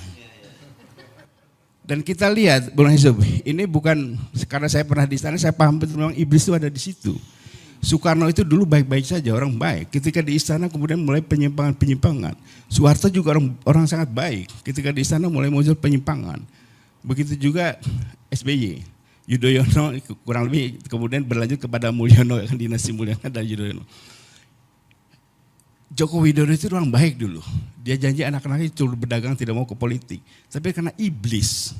Dan kita lihat, Bung Ersub, ini bukan karena saya pernah di sana, saya paham betul memang iblis itu ada di situ. Soekarno itu dulu baik-baik saja, orang baik. Ketika di istana kemudian mulai penyimpangan-penyimpangan. Soeharto juga orang sangat baik. Ketika di istana mulai muncul penyimpangan. Begitu juga SBY, Yudhoyono kurang lebih kemudian berlanjut kepada Mulyono, kan dinasti Mulyono dan Yudhoyono. Joko Widodo itu orang baik dulu. Dia janji anak-anaknya turut berdagang, tidak mau ke politik. Tapi karena iblis.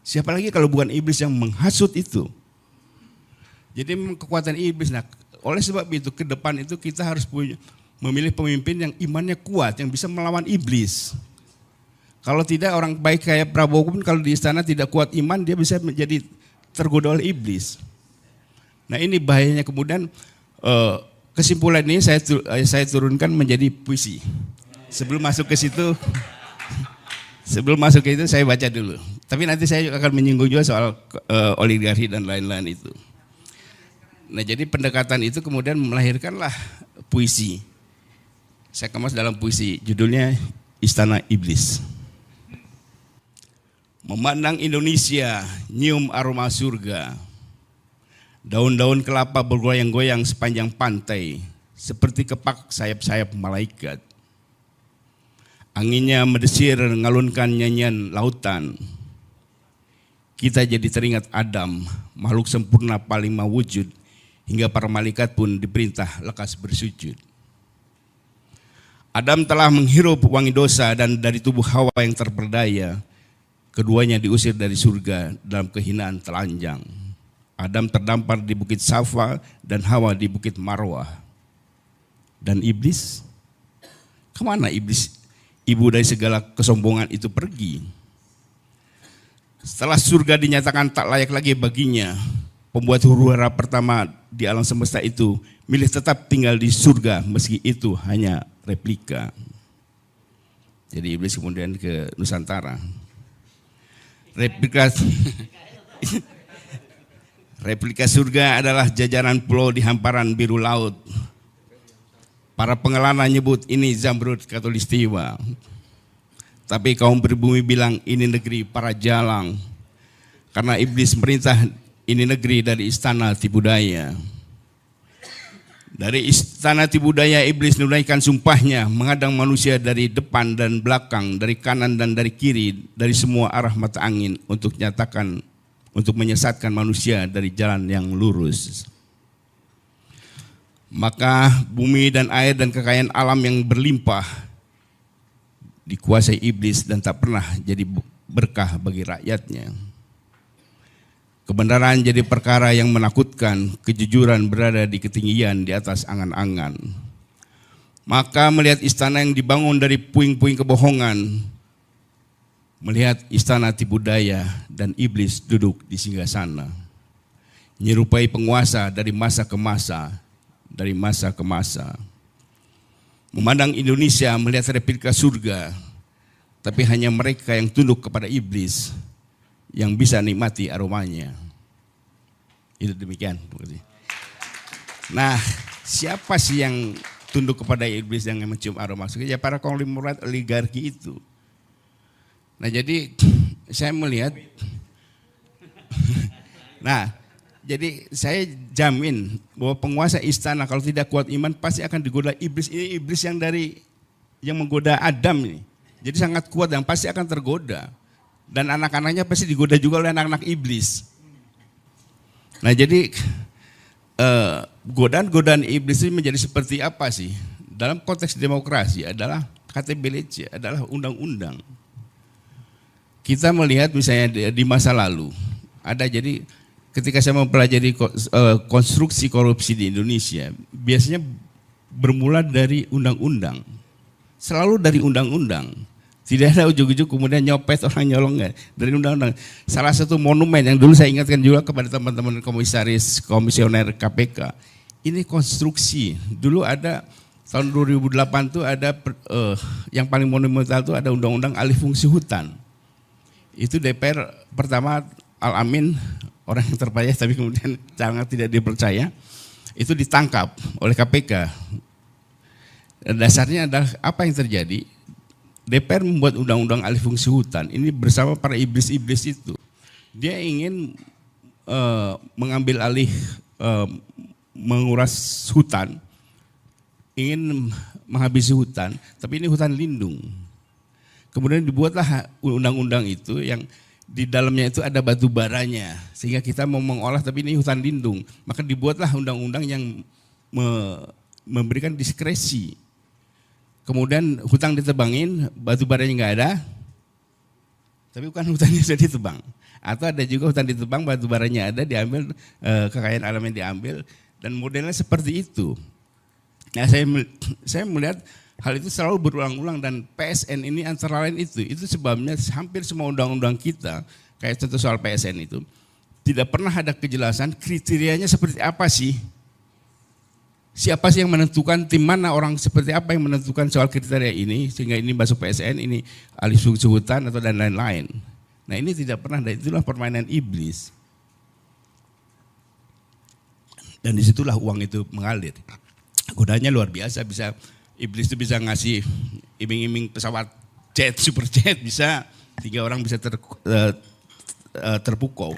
Siapa lagi kalau bukan iblis yang menghasut itu? Jadi memang kekuatan iblis. Nah, oleh sebab itu ke depan itu kita harus memilih pemimpin yang imannya kuat, yang bisa melawan iblis. Kalau tidak, orang baik kayak Prabowo pun kalau di istana tidak kuat iman, dia bisa menjadi tergoda oleh iblis. Nah, ini bahayanya. Kemudian kesimpulan ini saya turunkan menjadi puisi. Sebelum masuk ke situ, saya baca dulu. Tapi nanti saya akan menyinggung juga soal oligarki dan lain-lain itu. Nah, jadi pendekatan itu kemudian melahirkanlah puisi. Saya kemas dalam puisi, judulnya Istana Iblis. Memandang Indonesia, nyium aroma surga. Daun-daun kelapa bergoyang-goyang sepanjang pantai, seperti kepak sayap-sayap malaikat. Anginnya mendesir ngalunkan nyanyian lautan. Kita jadi teringat Adam, makhluk sempurna paling mawujud, hingga para malaikat pun diperintah lekas bersujud. Adam telah menghirup wangi dosa dan dari tubuh Hawa yang terperdaya, keduanya diusir dari surga dalam kehinaan telanjang. Adam terdampar di Bukit Safa dan Hawa di Bukit Marwah. Dan iblis? Kemana iblis? Ibu dari segala kesombongan itu pergi. Setelah surga dinyatakan tak layak lagi baginya, pembuat huru-hara pertama di alam semesta itu milih tetap tinggal di surga meski itu hanya replika. Jadi iblis kemudian ke Nusantara. Replika surga adalah jajaran pulau di hamparan biru laut. Para pengelana nyebut ini Zamrud Khatulistiwa. Tapi kaum pribumi bilang ini negeri para jalang. Karena iblis merintah ini negeri dari istana tipu daya. Dari istana tipu daya iblis menunaikan sumpahnya menghadang manusia dari depan dan belakang, dari kanan dan dari kiri, dari semua arah mata angin untuk menyesatkan manusia dari jalan yang lurus. Maka bumi dan air dan kekayaan alam yang berlimpah dikuasai iblis dan tak pernah jadi berkah bagi rakyatnya. Kebenaran jadi perkara yang menakutkan, kejujuran berada di ketinggian di atas angan-angan. Maka melihat istana yang dibangun dari puing-puing kebohongan, melihat istana tipu daya dan iblis duduk di singgasana. Nyerupai penguasa dari masa ke masa, dari masa ke masa. Memandang Indonesia melihat replika surga, tapi hanya mereka yang tunduk kepada iblis yang bisa nikmati aromanya. Itu demikian. Nah, siapa sih yang tunduk kepada iblis yang mencium aroma surga? Ya para konglomerat oligarki itu. Nah, jadi saya melihat, nah, jadi saya jamin bahwa penguasa istana kalau tidak kuat iman pasti akan digoda iblis. Ini iblis yang menggoda Adam ini. Jadi sangat kuat dan pasti akan tergoda. Dan anak-anaknya pasti digoda juga oleh anak-anak iblis. Nah, jadi godaan-godaan iblis ini menjadi seperti apa sih? Dalam konteks demokrasi adalah KTBLC, adalah undang-undang. Kita melihat misalnya di masa lalu, ada jadi ketika saya mempelajari konstruksi korupsi di Indonesia, biasanya bermula dari undang-undang. Selalu dari undang-undang. Tidak ada ujuk-ujuk kemudian nyopet orang nyolong, dari undang-undang. Salah satu monumen yang dulu saya ingatkan juga kepada teman-teman komisioner KPK, ini konstruksi. Dulu ada tahun 2008 tuh ada yang paling monumental tuh ada undang-undang alih fungsi hutan. Itu DPR pertama Al-Amin, orang yang terpercaya tapi kemudian sangat tidak dipercaya, itu ditangkap oleh KPK. Dasarnya adalah apa yang terjadi? DPR membuat undang-undang alih fungsi hutan ini bersama para iblis-iblis itu. Dia ingin mengambil alih menguras hutan, ingin menghabisi hutan, tapi ini hutan lindung. Kemudian dibuatlah undang-undang itu yang di dalamnya itu ada batu baranya, sehingga kita mau mengolah tapi ini hutan lindung. Maka dibuatlah undang-undang yang memberikan diskresi. Kemudian hutan ditebangin, batu baranya nggak ada, tapi bukan hutannya sudah ditebang. Atau ada juga hutan ditebang, batu baranya ada, diambil, kekayaan alamnya diambil, dan modelnya seperti itu. Nah, saya melihat hal itu selalu berulang-ulang, dan PSN ini antara lain itu sebabnya hampir semua undang-undang kita, kayak contoh soal PSN itu, tidak pernah ada kejelasan kriterianya seperti apa sih. Siapa sih yang menentukan, tim mana, orang seperti apa yang menentukan soal kriteria ini, sehingga ini masuk PSN, ini alih fungsi hutan atau dan lain-lain. Nah ini tidak pernah, dan itulah permainan iblis. Dan disitulah uang itu mengalir. Godanya luar biasa, iblis itu bisa ngasih iming-iming pesawat jet, super jet, bisa 3 orang bisa terpukau.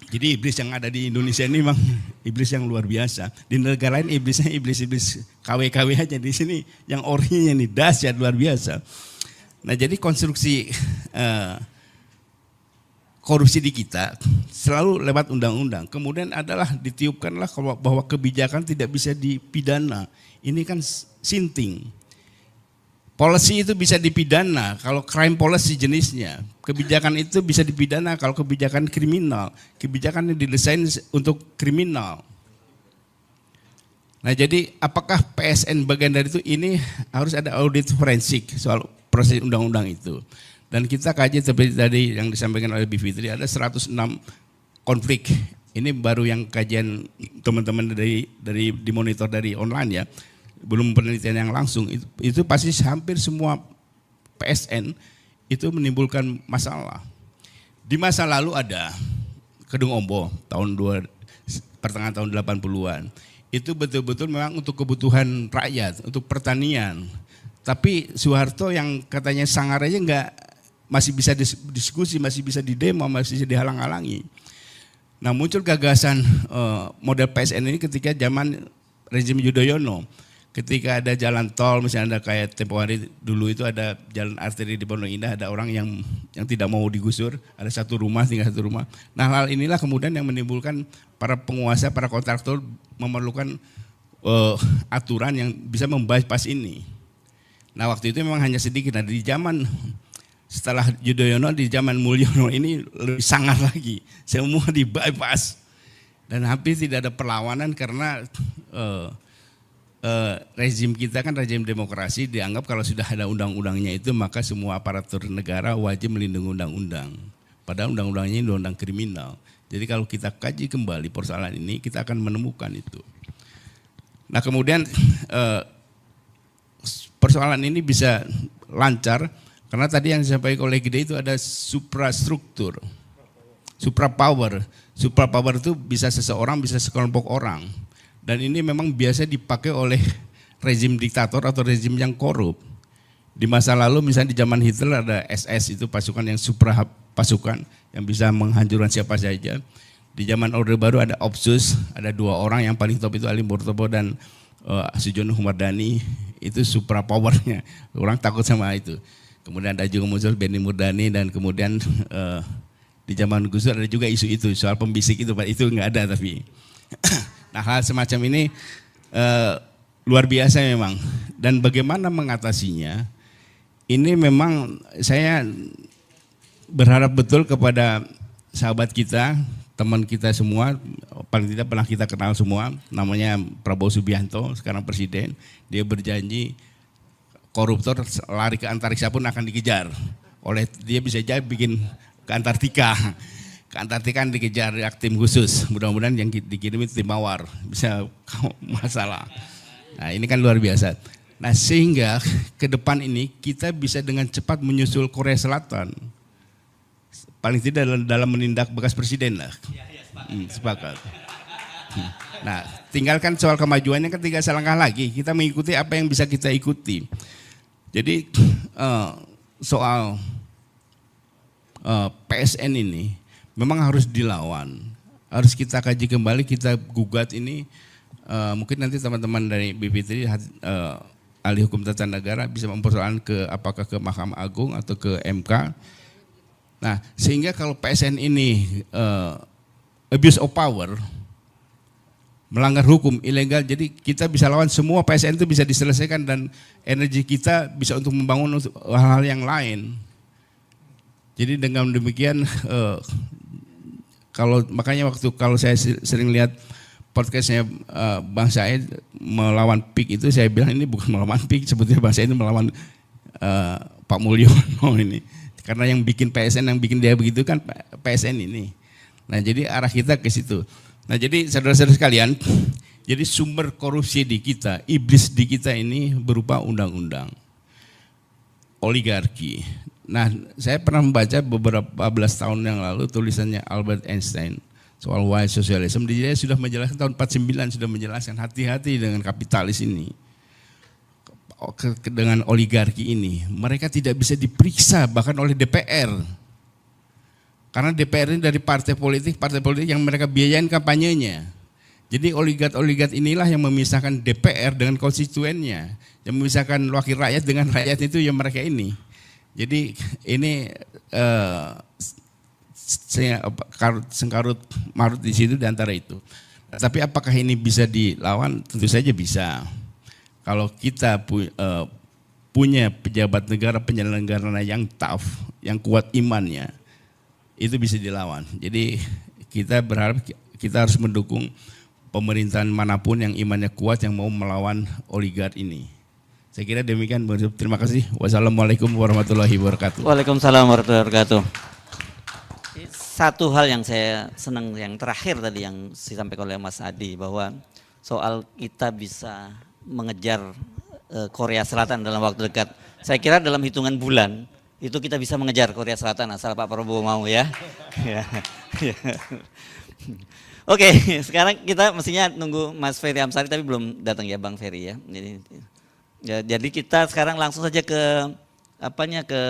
Jadi iblis yang ada di Indonesia ini memang iblis yang luar biasa. Di negara lain iblisnya iblis KW-KW aja, di sini yang orinya ini dahsyat luar biasa. Nah jadi konstruksi korupsi di kita selalu lewat undang-undang. Kemudian adalah ditiupkanlah bahwa kebijakan tidak bisa dipidana. Ini kan sinting. Policy itu bisa dipidana kalau crime policy jenisnya. Kebijakan itu bisa dipidana kalau kebijakan kriminal. Kebijakan yang didesain untuk kriminal. Nah jadi apakah PSN bagian dari itu? Ini harus ada audit forensik soal proses undang-undang itu. Dan kita kaji seperti tadi yang disampaikan oleh Bu Fitri, ada 106 konflik. Ini baru yang kajian teman-teman dari dimonitor dari online ya. Belum penelitian yang langsung, itu pasti hampir semua PSN itu menimbulkan masalah. Di masa lalu ada Kedung Ombo pertengahan tahun 80-an. Itu betul-betul memang untuk kebutuhan rakyat, untuk pertanian. Tapi Soeharto yang katanya sangar aja masih bisa diskusi, masih bisa didemo, masih bisa dihalang-halangi. Nah muncul gagasan model PSN ini ketika zaman rezim Yudhoyono. Ketika ada jalan tol, misalnya ada kayak tempo hari dulu itu ada jalan arteri di Pondok Indah, ada orang yang tidak mau digusur, ada tinggal satu rumah. Nah hal inilah kemudian yang menimbulkan para penguasa, para kontraktor memerlukan aturan yang bisa membypass ini. Nah waktu itu memang hanya sedikit, nah di zaman setelah Yudhoyono, di zaman Mulyono ini lebih sangat lagi, semua di bypass. Dan hampir tidak ada perlawanan karena rezim kita kan rezim demokrasi, dianggap kalau sudah ada undang-undangnya itu maka semua aparatur negara wajib melindungi undang-undang. Padahal undang-undangnya ini undang kriminal. Jadi kalau kita kaji kembali persoalan ini kita akan menemukan itu. Nah kemudian persoalan ini bisa lancar karena tadi yang disampaikan oleh Gede itu ada suprastruktur, suprapower. Suprapower itu bisa seseorang, bisa sekelompok orang. Dan ini memang biasa dipakai oleh rezim diktator atau rezim yang korup. Di masa lalu misalnya di zaman Hitler ada SS, itu pasukan yang supra pasukan yang bisa menghancurkan siapa saja. Di zaman Orde Baru ada Opsus, ada 2 orang yang paling top itu Ali Murtopo dan Sujono Humardani, itu supra powernya. Orang takut sama itu. Kemudian ada juga muncul Benny Murdani dan kemudian di zaman Gus Dur ada juga isu itu soal pembisik itu nggak ada tapi. Nah hal semacam ini luar biasa memang, dan bagaimana mengatasinya ini memang saya berharap betul kepada sahabat kita, teman kita semua, paling tidak pernah kita kenal semua, namanya Prabowo Subianto, sekarang presiden. Dia berjanji koruptor lari ke antariksa pun akan dikejar oleh dia, bisa jadi bikin ke Antartika. Ke Antartika dikejar tim khusus, mudah-mudahan yang dikirim itu tim mawar, bisa masalah. Nah ini kan luar biasa. Nah sehingga ke depan ini kita bisa dengan cepat menyusul Korea Selatan. Paling tidak dalam menindak bekas presiden lah. Sepakat. Nah tinggalkan soal kemajuannya, ketika selangkah lagi kita mengikuti apa yang bisa kita ikuti. Jadi soal PSN ini memang harus dilawan. harus kita kaji kembali, kita gugat ini. Mungkin nanti teman-teman dari BPTRI ahli hukum tata negara bisa mempersoalkan apakah ke Mahkamah Agung atau ke MK. Nah, sehingga kalau PSN ini abuse of power, melanggar hukum, ilegal, jadi kita bisa lawan semua PSN itu bisa diselesaikan dan energi kita bisa untuk membangun hal-hal yang lain. Jadi dengan demikian, makanya kalau saya sering lihat podcastnya Bang Said melawan PIK itu, saya bilang ini bukan melawan PIK, sebetulnya Bang Said ini melawan Pak Mulyono ini. Karena yang bikin PSN, yang bikin dia begitu kan PSN ini. Nah jadi arah kita ke situ. Nah jadi saudara-saudara sekalian, jadi sumber korupsi di kita, iblis di kita ini berupa undang-undang, oligarki. Nah saya pernah membaca beberapa belas tahun yang lalu tulisannya Albert Einstein soal why socialism. Dia sudah menjelaskan tahun 49 sudah menjelaskan hati-hati dengan kapitalis ini, dengan oligarki ini. Mereka tidak bisa diperiksa bahkan oleh DPR. Karena DPR ini dari partai politik yang mereka biayain kampanyenya. Jadi oligark inilah yang memisahkan DPR dengan konstituennya, yang memisahkan wakil rakyat dengan rakyat itu yang mereka ini. Jadi ini sengkarut marut di situ di antara itu. Tapi apakah ini bisa dilawan? Tentu saja bisa. Kalau kita punya pejabat negara penyelenggara yang tough, yang kuat imannya, itu bisa dilawan. Jadi kita berharap kita harus mendukung pemerintahan manapun yang imannya kuat yang mau melawan oligark ini. Saya kira demikian. Terima kasih. Wassalamualaikum warahmatullahi wabarakatuh. Waalaikumsalam warahmatullahi wabarakatuh. Satu hal yang saya senang yang terakhir tadi yang disampaikan oleh Mas Adi, bahwa soal kita bisa mengejar Korea Selatan dalam waktu dekat. Saya kira dalam hitungan bulan itu kita bisa mengejar Korea Selatan asal Pak Prabowo mau ya. Oke, sekarang kita mestinya nunggu Mas Ferry Amsari tapi belum datang ya Bang Ferry ya. Jadi kita sekarang langsung saja ke ke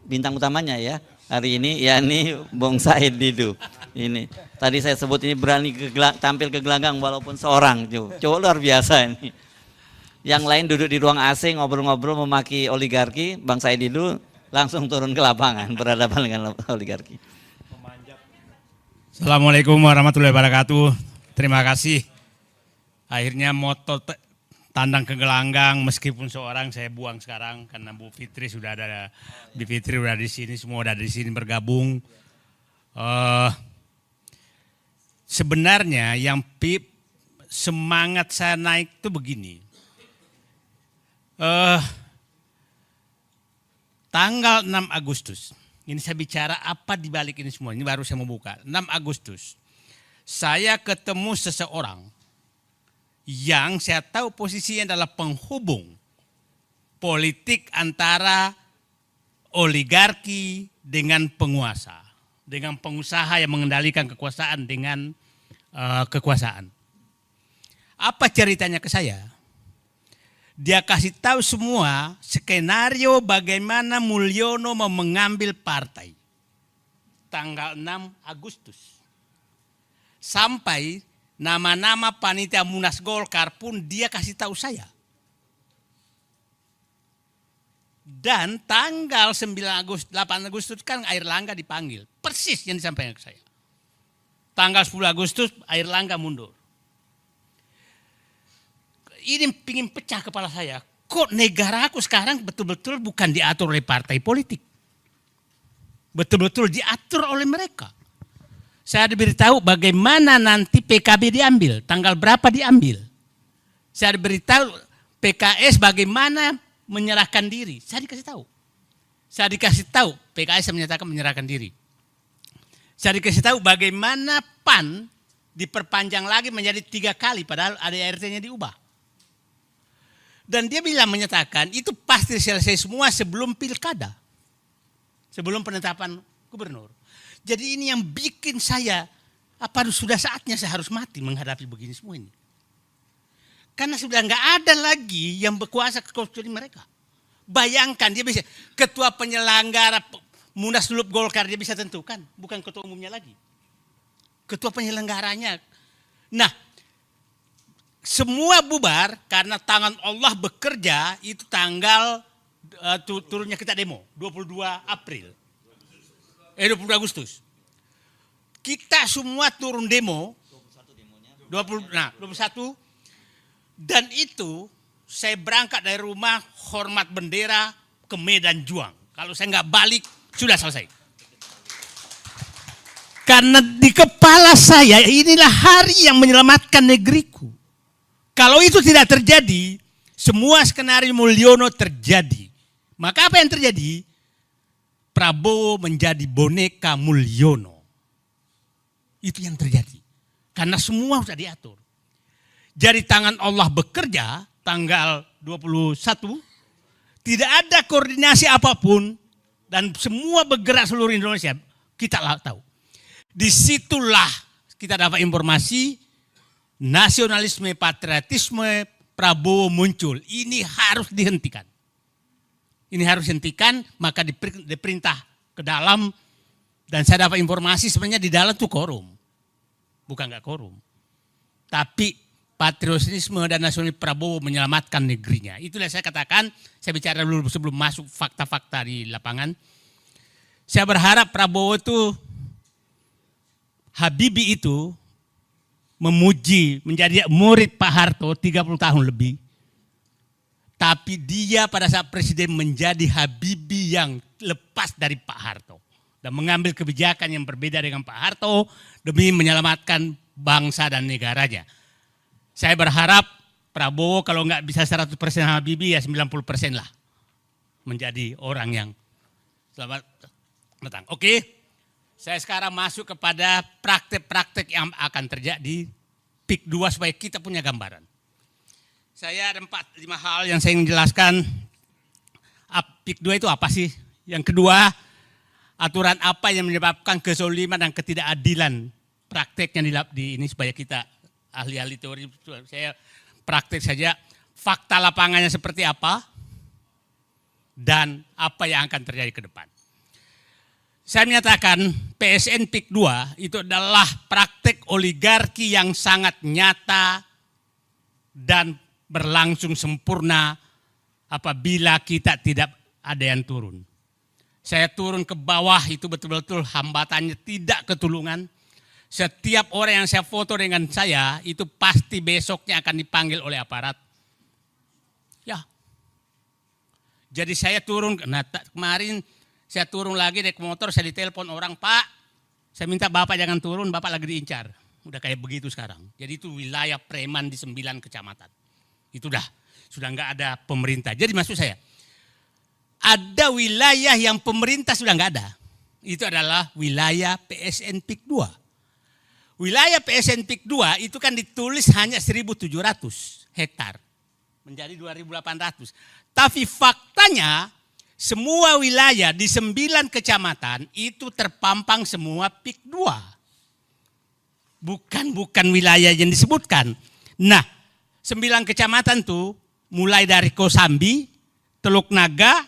bintang utamanya ya. Hari ini yakni Bung Said Didu. Ini tadi saya sebut ini berani tampil ke gelanggang walaupun seorang. Coba luar biasa ini. Yang lain duduk di ruang AC ngobrol-ngobrol memaki oligarki, Bang Said Didu langsung turun ke lapangan berhadapan dengan oligarki. Assalamualaikum warahmatullahi wabarakatuh. Terima kasih. Akhirnya moto tandang ke gelanggang meskipun seorang saya buang sekarang karena Bu Fitri sudah ada, Bu Fitri sudah di sini, semua sudah di sini bergabung. Sebenarnya yang semangat saya naik itu begini. Tanggal 6 Agustus, ini saya bicara apa di balik ini semua, ini baru saya membuka. 6 Agustus, saya ketemu seseorang yang saya tahu posisinya adalah penghubung politik antara oligarki dengan penguasa, dengan pengusaha yang mengendalikan kekuasaan dengan kekuasaan. Apa ceritanya ke saya? Dia kasih tahu semua skenario bagaimana Mulyono mau mengambil partai. Tanggal 6 Agustus. Sampai nama-nama panitia Munas Golkar pun dia kasih tahu saya. Dan tanggal 9 Agustus, 8 Agustus kan Airlangga dipanggil. Persis yang disampaikan ke saya. Tanggal 10 Agustus Airlangga mundur. Ini pingin pecah kepala saya. Kok negara aku sekarang betul-betul bukan diatur oleh partai politik. Betul-betul diatur oleh mereka. Saya diberitahu bagaimana nanti PKB diambil. Tanggal berapa diambil. Saya diberitahu PKS bagaimana menyerahkan diri. Saya dikasih tahu. Saya dikasih tahu PKS menyatakan menyerahkan diri. Saya dikasih tahu bagaimana PAN diperpanjang lagi menjadi 3 kali padahal ADART-nya diubah. Dan dia bilang menyatakan itu pasti selesai semua sebelum pilkada. Sebelum penetapan gubernur. Jadi ini yang bikin saya, apa sudah saatnya saya harus mati menghadapi begini semua ini. Karena sudah nggak ada lagi yang berkuasa kecuali mereka. Bayangkan dia bisa, ketua penyelenggara Munaslup Golkar dia bisa tentukan. Bukan ketua umumnya lagi. ketua penyelenggaranya. Nah, semua bubar karena tangan Allah bekerja itu tanggal turunnya kita demo 22 April. 22 Agustus. Kita semua turun demo 21 dan itu saya berangkat dari rumah hormat bendera ke Medan Juang. Kalau saya nggak balik sudah selesai. Karena di kepala saya inilah hari yang menyelamatkan negeriku. Kalau itu tidak terjadi, semua skenario Mulyono terjadi. Maka apa yang terjadi? Prabowo menjadi boneka Mulyono. Itu yang terjadi. Karena semua sudah diatur. Jadi tangan Allah bekerja tanggal 21. Tidak ada koordinasi apapun. Dan semua bergerak seluruh Indonesia. Kita tahu. Disitulah kita dapat informasi. Nasionalisme, patriotisme Prabowo muncul. Ini harus dihentikan. Ini harus dihentikan, maka diperintah ke dalam. Dan saya dapat informasi sebenarnya di dalam itu korum. Bukan nggak korum. Tapi patriotisme dan nasionalisme Prabowo menyelamatkan negerinya. Itulah saya katakan, saya bicara dulu sebelum masuk fakta-fakta di lapangan. Saya berharap Prabowo itu, Habibie itu, memuji, menjadi murid Pak Harto 30 tahun lebih. Tapi dia pada saat presiden menjadi Habibie yang lepas dari Pak Harto. Dan mengambil kebijakan yang berbeda dengan Pak Harto demi menyelamatkan bangsa dan negaranya. Saya berharap Prabowo kalau nggak bisa 100% Habibie ya 90% lah. Menjadi orang yang selamat datang. Oke. Saya sekarang masuk kepada praktek-praktek yang akan terjadi PIK 2 supaya kita punya gambaran. Saya ada 4-5 hal yang saya ingin jelaskan. PIK 2 itu apa sih? Yang kedua, aturan apa yang menyebabkan kezoliman dan ketidakadilan prakteknya di ini supaya kita ahli-ahli teori. Saya praktek saja fakta lapangannya seperti apa dan apa yang akan terjadi ke depan. Saya menyatakan PSN PIK 2 itu adalah praktek oligarki yang sangat nyata dan berlangsung sempurna apabila kita tidak ada yang turun. Saya turun ke bawah itu betul-betul hambatannya tidak ketulungan. Setiap orang yang saya foto dengan saya itu pasti besoknya akan dipanggil oleh aparat. Ya. Jadi saya turun, nah, kemarin saya turun lagi naik motor, saya ditelepon orang, Pak, saya minta Bapak jangan turun, Bapak lagi diincar. Udah kayak begitu sekarang. Jadi itu wilayah preman di 9 kecamatan. Itu sudah nggak ada pemerintah. Jadi maksud saya, ada wilayah yang pemerintah sudah nggak ada. Itu adalah wilayah PSN PIK 2. Wilayah PSN PIK 2 itu kan ditulis hanya 1.700 hektar. Menjadi 2.800. Tapi faktanya, semua wilayah di 9 kecamatan itu terpampang semua PIK 2. Bukan wilayah yang disebutkan. Nah, 9 kecamatan tuh mulai dari Kosambi, Teluk Naga,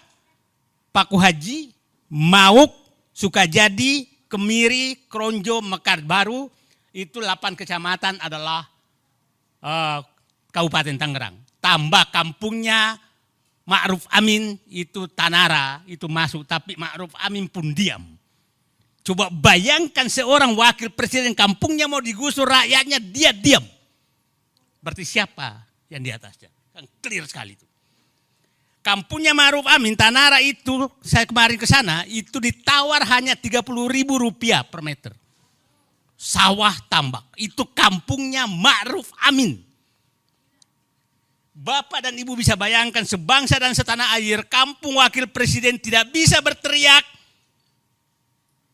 Paku Haji, Mauk, Sukajadi, Kemiri, Kronjo, Mekar Baru, itu 8 kecamatan adalah Kabupaten Tangerang. Tambah kampungnya Ma'ruf Amin itu Tanara, itu masuk, tapi Ma'ruf Amin pun diam. Coba bayangkan seorang wakil presiden kampungnya mau digusur rakyatnya, dia diam. Berarti siapa yang di atasnya? Kan clear sekali itu. Kampungnya Ma'ruf Amin, Tanara itu, saya kemarin ke sana, itu ditawar hanya Rp30.000 per meter. Sawah tambak, itu kampungnya Ma'ruf Amin. Bapak dan Ibu bisa bayangkan sebangsa dan setanah air, kampung wakil presiden tidak bisa berteriak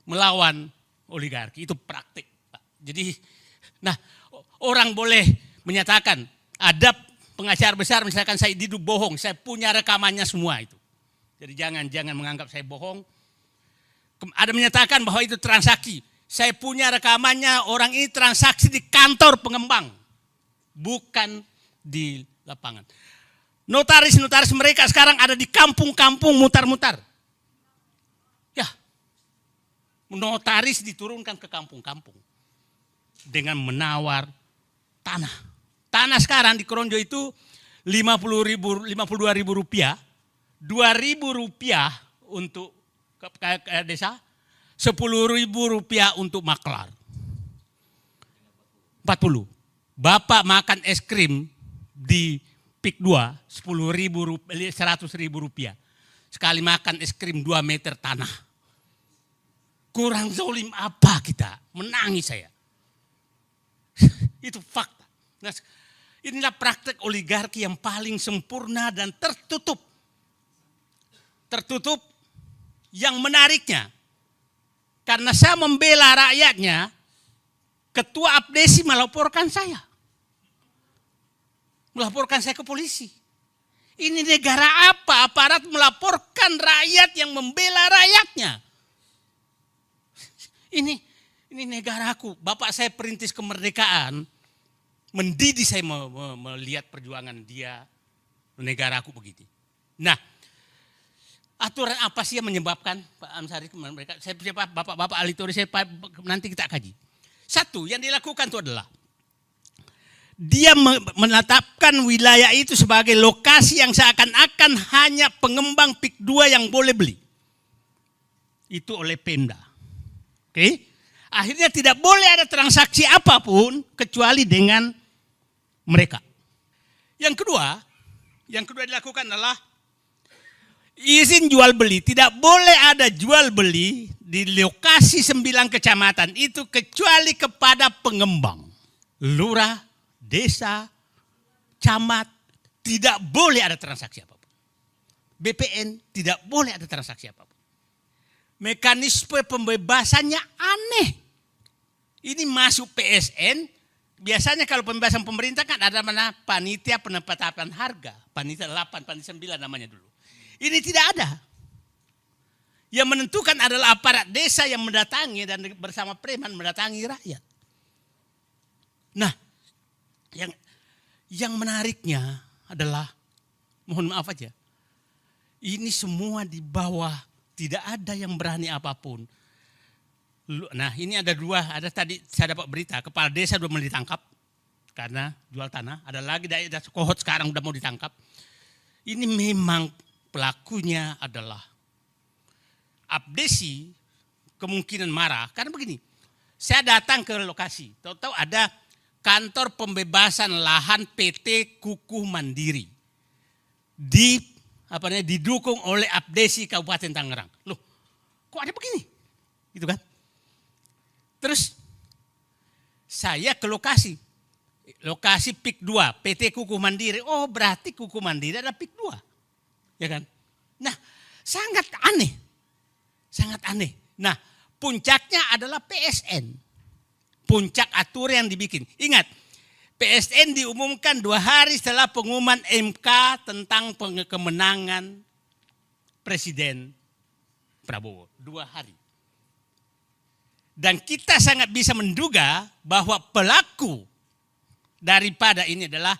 melawan oligarki. Itu praktik, Pak. Jadi, nah orang boleh menyatakan ada pengacara besar, misalkan saya Didu bohong, saya punya rekamannya semua itu. Jadi jangan menganggap saya bohong. Ada menyatakan bahwa itu transaksi. Saya punya rekamannya, orang ini transaksi di kantor pengembang, bukan di lapangan. Notaris-notaris mereka sekarang ada di kampung-kampung mutar-mutar. Ya, notaris diturunkan ke kampung-kampung. dengan menawar tanah. Tanah sekarang di Kronjo itu 52.000 rupiah, 2.000 rupiah untuk ke desa, 10.000 rupiah untuk maklar. 40. Bapak makan es krim di Pik 2, 100.000 rupiah. Sekali makan es krim 2 meter tanah. Kurang zolim apa kita? Menangis saya. Itu fakta. Nah, inilah praktek oligarki yang paling sempurna dan tertutup. Tertutup yang menariknya. Karena saya membela rakyatnya, Ketua Abdesi melaporkan saya. Melaporkan saya ke polisi. Ini negara apa? Aparat melaporkan rakyat yang membela rakyatnya. Ini negaraku. Bapak saya perintis kemerdekaan. Mendidik saya melihat perjuangan dia. Negaraku begini. Nah, aturan apa sih yang menyebabkan Pak Amsari mereka? Saya Bapak Alitori, nanti kita kaji. Satu, yang dilakukan itu adalah dia menetapkan wilayah itu sebagai lokasi yang seakan-akan hanya pengembang Pik 2 yang boleh beli. Itu oleh Pemda. Oke? Akhirnya tidak boleh ada transaksi apapun kecuali dengan mereka. Yang kedua dilakukan adalah izin jual beli. Tidak boleh ada jual beli di lokasi 9 kecamatan itu kecuali kepada pengembang. Lurah, desa, camat, tidak boleh ada transaksi apapun. BPN tidak boleh ada transaksi apapun. Mekanisme pembebasannya aneh. Ini masuk PSN, biasanya kalau pembebasan pemerintah kan ada mana panitia penetapan harga. Panitia 8, panitia 9 namanya dulu. Ini tidak ada. Yang menentukan adalah aparat desa yang mendatangi dan bersama preman mendatangi rakyat. Nah, yang menariknya adalah, mohon maaf aja, ini semua di bawah, tidak ada yang berani apapun. Nah, ini ada tadi saya dapat berita, kepala desa sudah mau ditangkap karena jual tanah. Ada lagi daerah Kohot sekarang sudah mau ditangkap. Ini memang pelakunya adalah Abdesi, kemungkinan marah. Karena begini, saya datang ke lokasi, tahu-tahu ada kantor pembebasan lahan PT Kukuh Mandiri. Didukung oleh Abdesi Kabupaten Tangerang. Loh, kok ada begini? Gitu kan? Terus saya ke lokasi Pik 2, PT Kukuh Mandiri. Oh, berarti Kukuh Mandiri ada Pik 2. Ya kan? Nah, sangat aneh. Sangat aneh. Nah, puncaknya adalah PSN. Puncak aturan yang dibikin. Ingat, PSN diumumkan 2 hari setelah pengumuman MK tentang kemenangan Presiden Prabowo. 2 hari. Dan kita sangat bisa menduga bahwa pelaku daripada ini adalah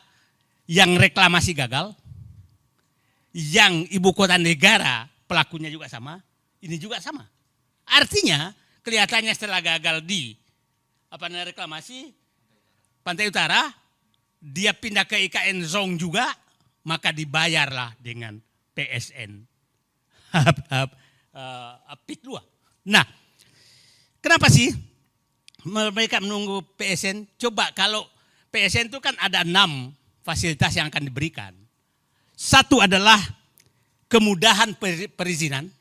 yang reklamasi gagal, yang ibu kota negara pelakunya juga sama, ini juga sama. Artinya kelihatannya setelah gagal di reklamasi Pantai Utara, dia pindah ke IKN Zong juga, maka dibayarlah dengan PSN Pik 2. Nah, kenapa sih mereka menunggu PSN? Coba kalau PSN itu kan ada 6 fasilitas yang akan diberikan. Satu adalah kemudahan perizinan.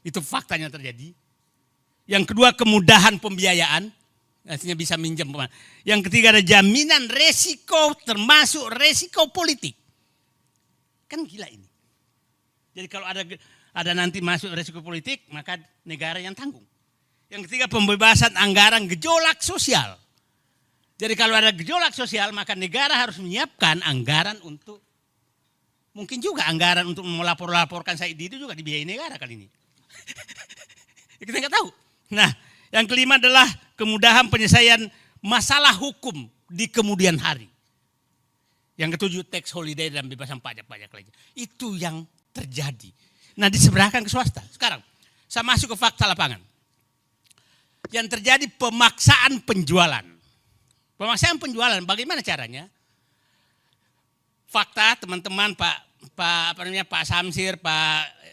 Itu faktanya terjadi. Yang kedua kemudahan pembiayaan. Artinya bisa minjem. Yang ketiga ada jaminan resiko termasuk resiko politik. Kan gila ini. Jadi kalau ada nanti masuk resiko politik maka negara yang tanggung. Yang ketiga pembebasan anggaran gejolak sosial. Jadi kalau ada gejolak sosial maka negara harus menyiapkan anggaran untuk, mungkin juga anggaran untuk melaporkan Said itu juga dibiayai negara kali ini. Kita nggak tahu. Nah, yang kelima adalah kemudahan penyelesaian masalah hukum di kemudian hari. Yang ketujuh tax holiday dan bebasan pajak-pajak lainnya. Itu yang terjadi. Nah, diseberangkan ke swasta. Sekarang saya masuk ke fakta lapangan. Yang terjadi pemaksaan penjualan. Pemaksaan penjualan bagaimana caranya? Fakta teman-teman Pak Samsir,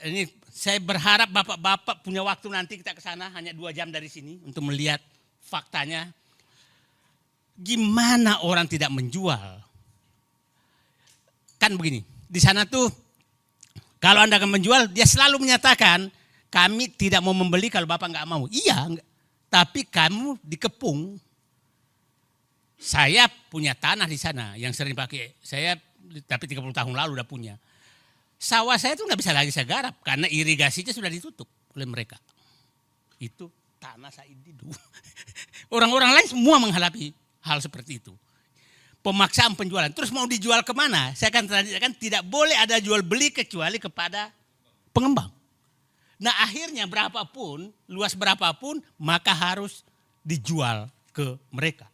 ini saya berharap bapak-bapak punya waktu nanti kita ke sana hanya 2 jam dari sini untuk melihat faktanya. Gimana orang tidak menjual? Kan begini, di sana tuh kalau Anda akan menjual, dia selalu menyatakan kami tidak mau membeli kalau Bapak nggak mau. Iya, tapi kamu dikepung. Saya punya tanah di sana yang sering pakai. Saya tapi 30 tahun lalu udah punya. Sawah saya tuh nggak bisa lagi saya garap karena irigasinya sudah ditutup oleh mereka. Itu tanah saya itu. Orang-orang lain semua menghadapi hal seperti itu. Pemaksaan penjualan. Terus mau dijual kemana? Saya akan tidak boleh ada jual beli kecuali kepada pengembang. Nah akhirnya berapapun, luas berapapun, maka harus dijual ke mereka.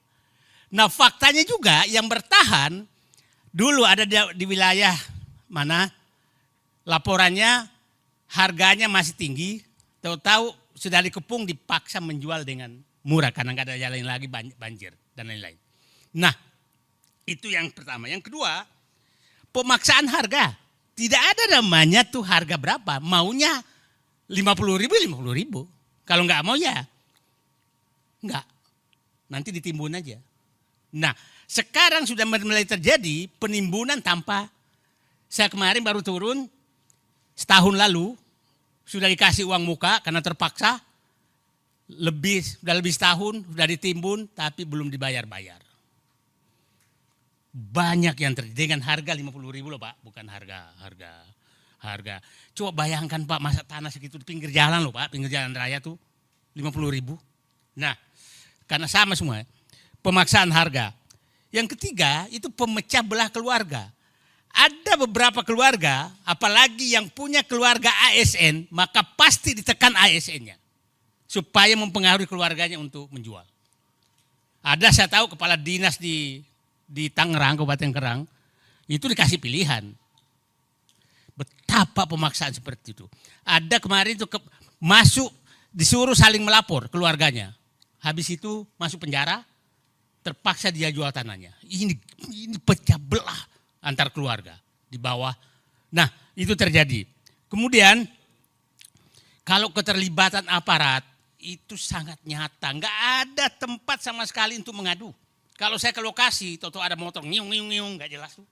Nah faktanya juga yang bertahan, dulu ada di wilayah mana laporannya harganya masih tinggi, tahu-tahu sudah dikepung dipaksa menjual dengan murah karena nggak ada jalan lagi, banjir dan lain-lain. Nah itu yang pertama. Yang kedua, pemaksaan harga. Tidak ada namanya tuh harga berapa, maunya 50.000. Kalau nggak mau ya nggak, nanti ditimbun aja. Nah sekarang sudah mulai terjadi penimbunan tanpa, saya kemarin baru turun setahun lalu sudah dikasih uang muka karena terpaksa, sudah lebih setahun sudah ditimbun tapi belum dibayar-bayar. Banyak yang terjadi dengan harga 50.000 loh Pak, bukan harga. Coba bayangkan Pak, masa tanah segitu di pinggir jalan loh Pak, pinggir jalan raya tuh 50.000. Nah, karena sama semua. Pemaksaan harga. Yang ketiga itu pemecah belah keluarga. Ada beberapa keluarga, apalagi yang punya keluarga ASN, maka pasti ditekan ASN-nya. Supaya mempengaruhi keluarganya untuk menjual. Ada saya tahu kepala dinas di Tangerang, Kabupaten Kerang, itu dikasih pilihan. Betapa pemaksaan seperti itu. Ada kemarin itu masuk, disuruh saling melapor keluarganya. Habis itu masuk penjara, terpaksa dia jual tanahnya. Ini pecah belah antar keluarga di bawah. Nah itu terjadi. Kemudian kalau keterlibatan aparat itu sangat nyata. Nggak ada tempat sama sekali untuk mengadu. Kalau saya ke lokasi, tahu ada motor ngiung, nggak jelas tuh.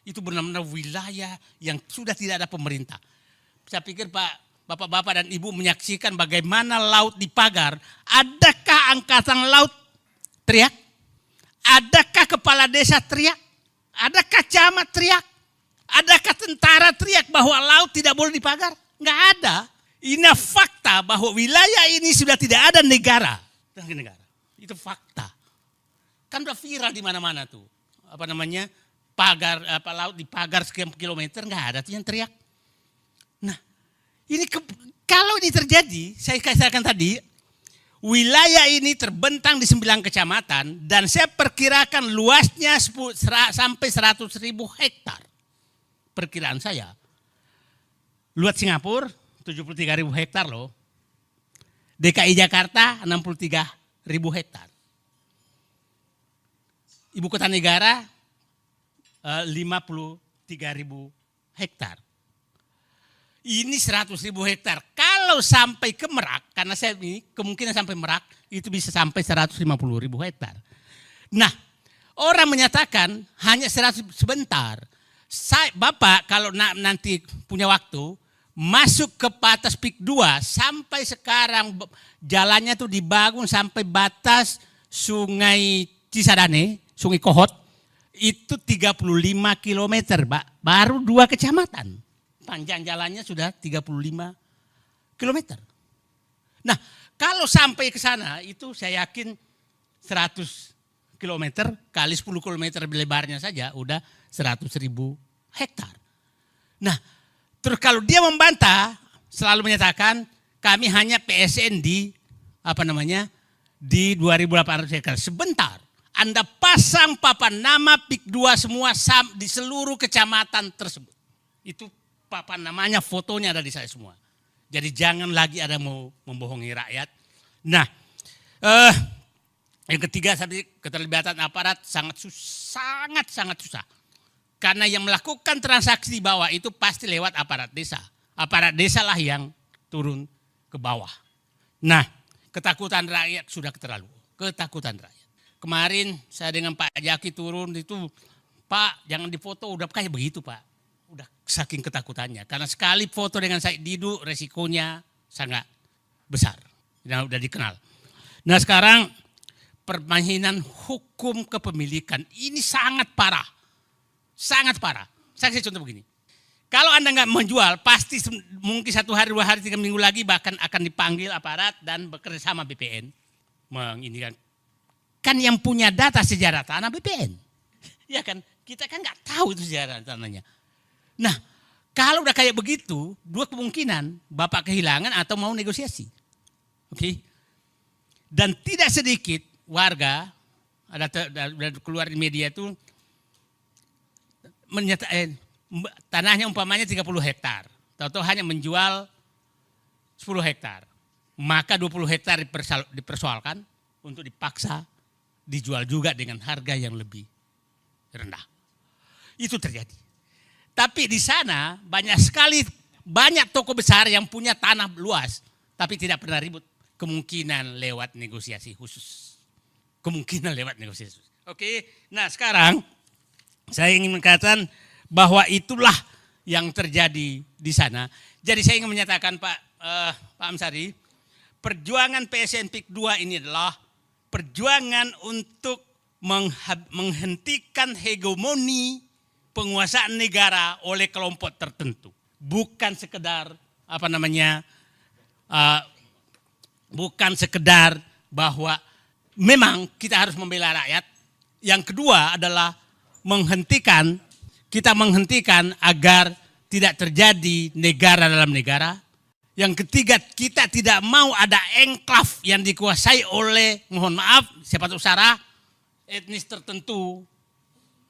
Itu benar-benar wilayah yang sudah tidak ada pemerintah. Saya pikir Bapak-bapak dan Ibu menyaksikan bagaimana laut dipagar. Adakah angkatan laut teriak? Adakah kepala desa teriak? Adakah camat teriak? Adakah tentara teriak bahwa laut tidak boleh dipagar? Enggak ada. Ini fakta bahwa wilayah ini sudah tidak ada negara. Itu fakta. Kan udah viral di mana-mana tuh. Pagar laut dipagar sekian kilometer, enggak ada tuh yang teriak. Nah, kalau ini terjadi, saya katakan tadi, wilayah ini terbentang di 9 kecamatan dan saya perkirakan luasnya sampai 100.000 hektar. Perkiraan saya. Luas Singapura 73.000 hektar loh. DKI Jakarta 63.000 hektar. Ibu kota negara 53.000 hektar. Ini 100.000 hektar. Kalau sampai ke Merak, karena saya ini kemungkinan sampai Merak itu bisa sampai 150.000 hektar. Nah, orang menyatakan hanya 100 sebentar. Bapak kalau nanti punya waktu masuk ke batas PIK 2 sampai sekarang jalannya tuh dibangun sampai batas Sungai Cisadane, Sungai Kohot itu 35 km, Pak. Baru 2 kecamatan. Panjang jalannya sudah 35 km. Nah, kalau sampai ke sana itu saya yakin 100 km kali 10 km lebarnya saja udah 100.000 hektar. Nah, terus kalau dia membantah selalu menyatakan kami hanya PSN di di 2.800 hektar. Sebentar, Anda pasang papan nama PIK 2 semua di seluruh kecamatan tersebut. Itu papan namanya, fotonya ada di saya semua. Jadi jangan lagi ada mau membohongi rakyat. Nah, Yang ketiga tadi keterlibatan aparat sangat susah. Karena yang melakukan transaksi di bawah itu pasti lewat aparat desa. Aparat desa lah yang turun ke bawah. Nah, ketakutan rakyat sudah keterlaluan. Ketakutan rakyat. Kemarin saya dengan Pak Jaki turun itu, Pak jangan difoto, udah kayak begitu Pak. Udah saking ketakutannya. Karena sekali foto dengan Said Didu resikonya sangat besar. Udah dikenal. Nah sekarang permainan hukum kepemilikan ini sangat parah. Sangat parah. Saya kasih contoh begini. Kalau Anda nggak menjual, pasti mungkin 1 hari, 2 hari, 3 minggu lagi bahkan akan dipanggil aparat dan bekerja sama BPN. Kan yang punya data sejarah tanah BPN. Ya kan, kita kan nggak tahu itu sejarah tanahnya. Nah, kalau udah kayak begitu, 2 kemungkinan, Bapak kehilangan atau mau negosiasi. Oke. Dan tidak sedikit warga, ada keluar di media itu, menyatakan tanahnya umpamanya 30 hektar. Tahu-tahu hanya menjual 10 hektar. Maka 20 hektar dipersoalkan untuk dipaksa dijual juga dengan harga yang lebih rendah. Itu terjadi. Tapi di sana banyak toko besar yang punya tanah luas. Tapi tidak pernah ribut. Kemungkinan lewat negosiasi khusus. Oke, nah sekarang saya ingin mengatakan bahwa itulah yang terjadi di sana. Jadi saya ingin menyatakan Pak Amsari, perjuangan PSN PIK 2 ini adalah perjuangan untuk menghentikan hegemoni penguasaan negara oleh kelompok tertentu. Bukan sekedar bukan sekedar bahwa memang kita harus membela rakyat. Yang kedua adalah kita menghentikan agar tidak terjadi negara dalam negara. Yang ketiga, kita tidak mau ada enklav yang dikuasai oleh, mohon maaf, siapa tahu Sarah, etnis tertentu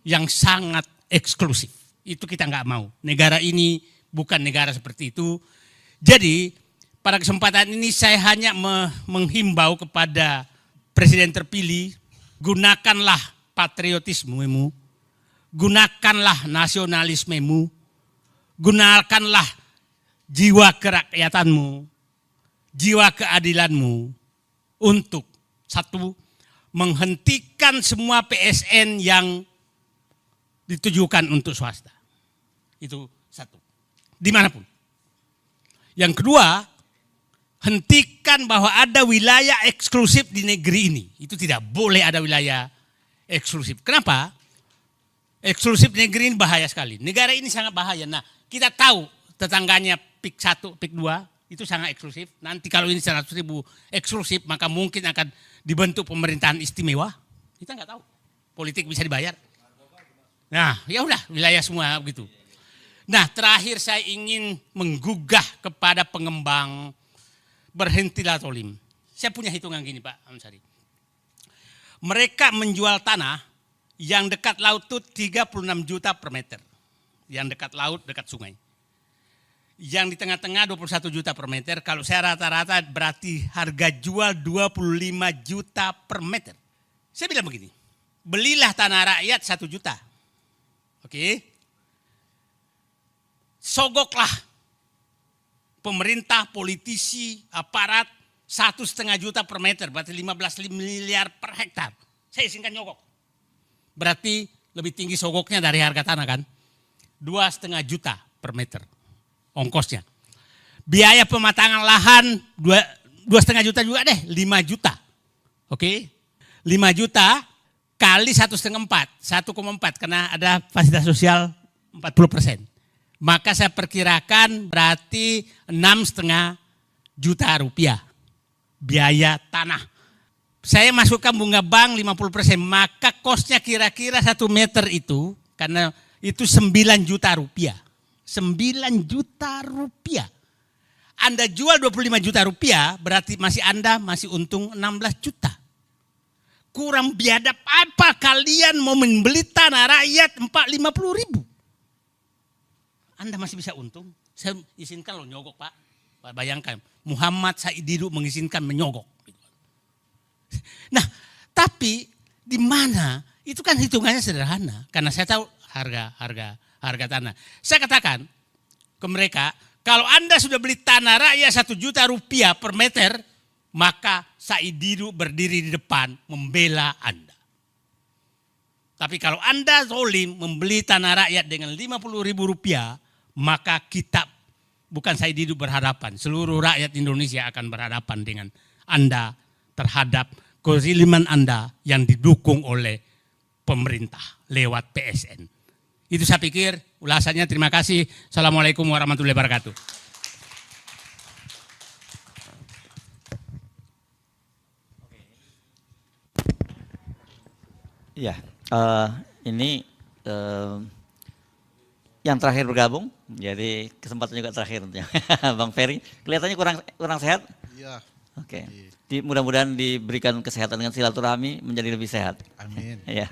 yang sangat eksklusif. Itu kita nggak mau. Negara ini bukan negara seperti itu. Jadi pada kesempatan ini saya hanya menghimbau kepada Presiden terpilih, gunakanlah patriotismemu, gunakanlah nasionalismemu, gunakanlah jiwa kerakyatanmu, jiwa keadilanmu untuk satu, menghentikan semua PSN yang ditujukan untuk swasta. Itu satu. Dimanapun. Yang kedua, hentikan bahwa ada wilayah eksklusif di negeri ini. Itu tidak boleh ada wilayah eksklusif. Kenapa? Eksklusif negeri ini bahaya sekali. Negara ini sangat bahaya. Nah, kita tahu tetangganya PIK 1, PIK 2 itu sangat eksklusif. Nanti kalau ini 100.000 eksklusif, maka mungkin akan dibentuk pemerintahan istimewa. Kita nggak tahu. Politik bisa dibayar. Nah, ya udah wilayah semua begitu. Nah, terakhir saya ingin menggugah kepada pengembang, berhentilah tolim. Saya punya hitungan gini Pak Amsari. Mereka menjual tanah yang dekat laut itu 36 juta per meter. Yang dekat laut, dekat sungai. Yang di tengah-tengah 21 juta per meter. Kalau saya rata-rata berarti harga jual 25 juta per meter. Saya bilang begini, belilah tanah rakyat 1 juta. Oke. Sogoklah pemerintah, politisi, aparat 1,5 juta per meter, berarti 15 miliar per hektar. Saya izinkan nyogok. Berarti lebih tinggi sogoknya dari harga tanah kan. 2,5 juta per meter ongkosnya. Biaya pematangan lahan 2,5 juta juga deh, 5 juta. Oke. 5 juta kali 1,4 karena ada fasilitas sosial 40%. Maka saya perkirakan berarti 6,5 juta rupiah biaya tanah. Saya masukkan bunga bank 50%, maka kosnya kira-kira 1 meter itu, karena itu 9 juta rupiah. 9 juta rupiah. Anda jual 25 juta rupiah, berarti Anda masih untung 16 juta. Kurang biadab apa kalian mau membeli tanah rakyat 50 ribu? Anda masih bisa untung. Saya izinkan loh nyogok Pak. Bayangkan Muhammad Said Didu mengizinkan menyogok. Nah Tapi di mana? Itu kan hitungannya sederhana. Karena saya tahu harga tanah. Saya katakan ke mereka, kalau Anda sudah beli tanah rakyat 1 juta rupiah per meter, maka Said Didu berdiri di depan membela Anda. Tapi kalau Anda zolim membeli tanah rakyat dengan 50.000 rupiah, maka kita, bukan Said Didu berhadapan, seluruh rakyat Indonesia akan berhadapan dengan Anda terhadap kezaliman Anda yang didukung oleh pemerintah lewat PSN. Itu saya pikir ulasannya. Terima kasih. Assalamualaikum warahmatullahi wabarakatuh. Ya, ini yang terakhir bergabung, jadi kesempatan juga terakhir tentunya. Bang Ferry, kelihatannya kurang sehat? Iya. Oke. Mudah-mudahan diberikan kesehatan dengan silaturahmi menjadi lebih sehat. Amin. Ya.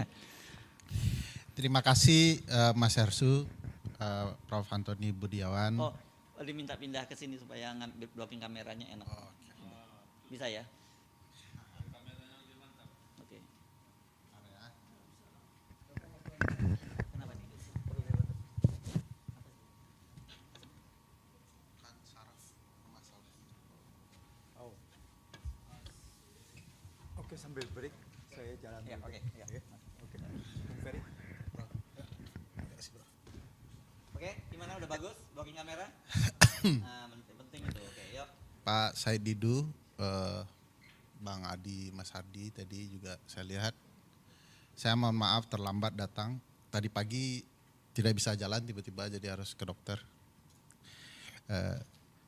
Terima kasih Mas Hersu, Prof. Antoni Budiawan. Oh, diminta pindah ke sini supaya blocking kameranya enak. Bisa ya? Oke. Oke, sambil break saya jalan. Ya, oke. Ya. Oke. Bung Ferry. Oke, gimana, udah bagus blocking kamera? Nah, penting itu. Oke, yuk. Pak Said Didu, Bang Adi, Mas Hardi tadi juga saya lihat. Saya mohon maaf terlambat datang. Tadi pagi tidak bisa jalan, tiba-tiba jadi harus ke dokter.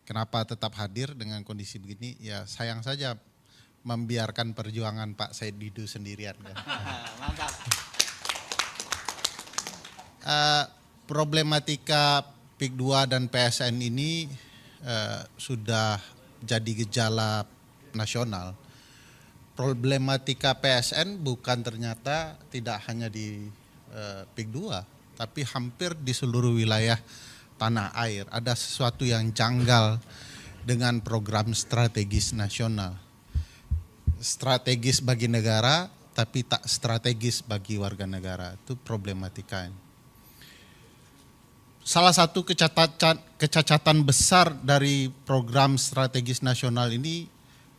Kenapa tetap hadir dengan kondisi begini? Ya sayang saja membiarkan perjuangan Pak Said Didu sendirian. Mantap. Problematika PIK 2 dan PSN ini sudah jadi gejala nasional. Problematika PSN bukan ternyata tidak hanya di PIK 2, tapi hampir di seluruh wilayah tanah air. Ada sesuatu yang janggal dengan program strategis nasional. Strategis bagi negara, tapi tak strategis bagi warga negara. Itu problematikanya. Salah satu kecacatan besar dari program strategis nasional ini,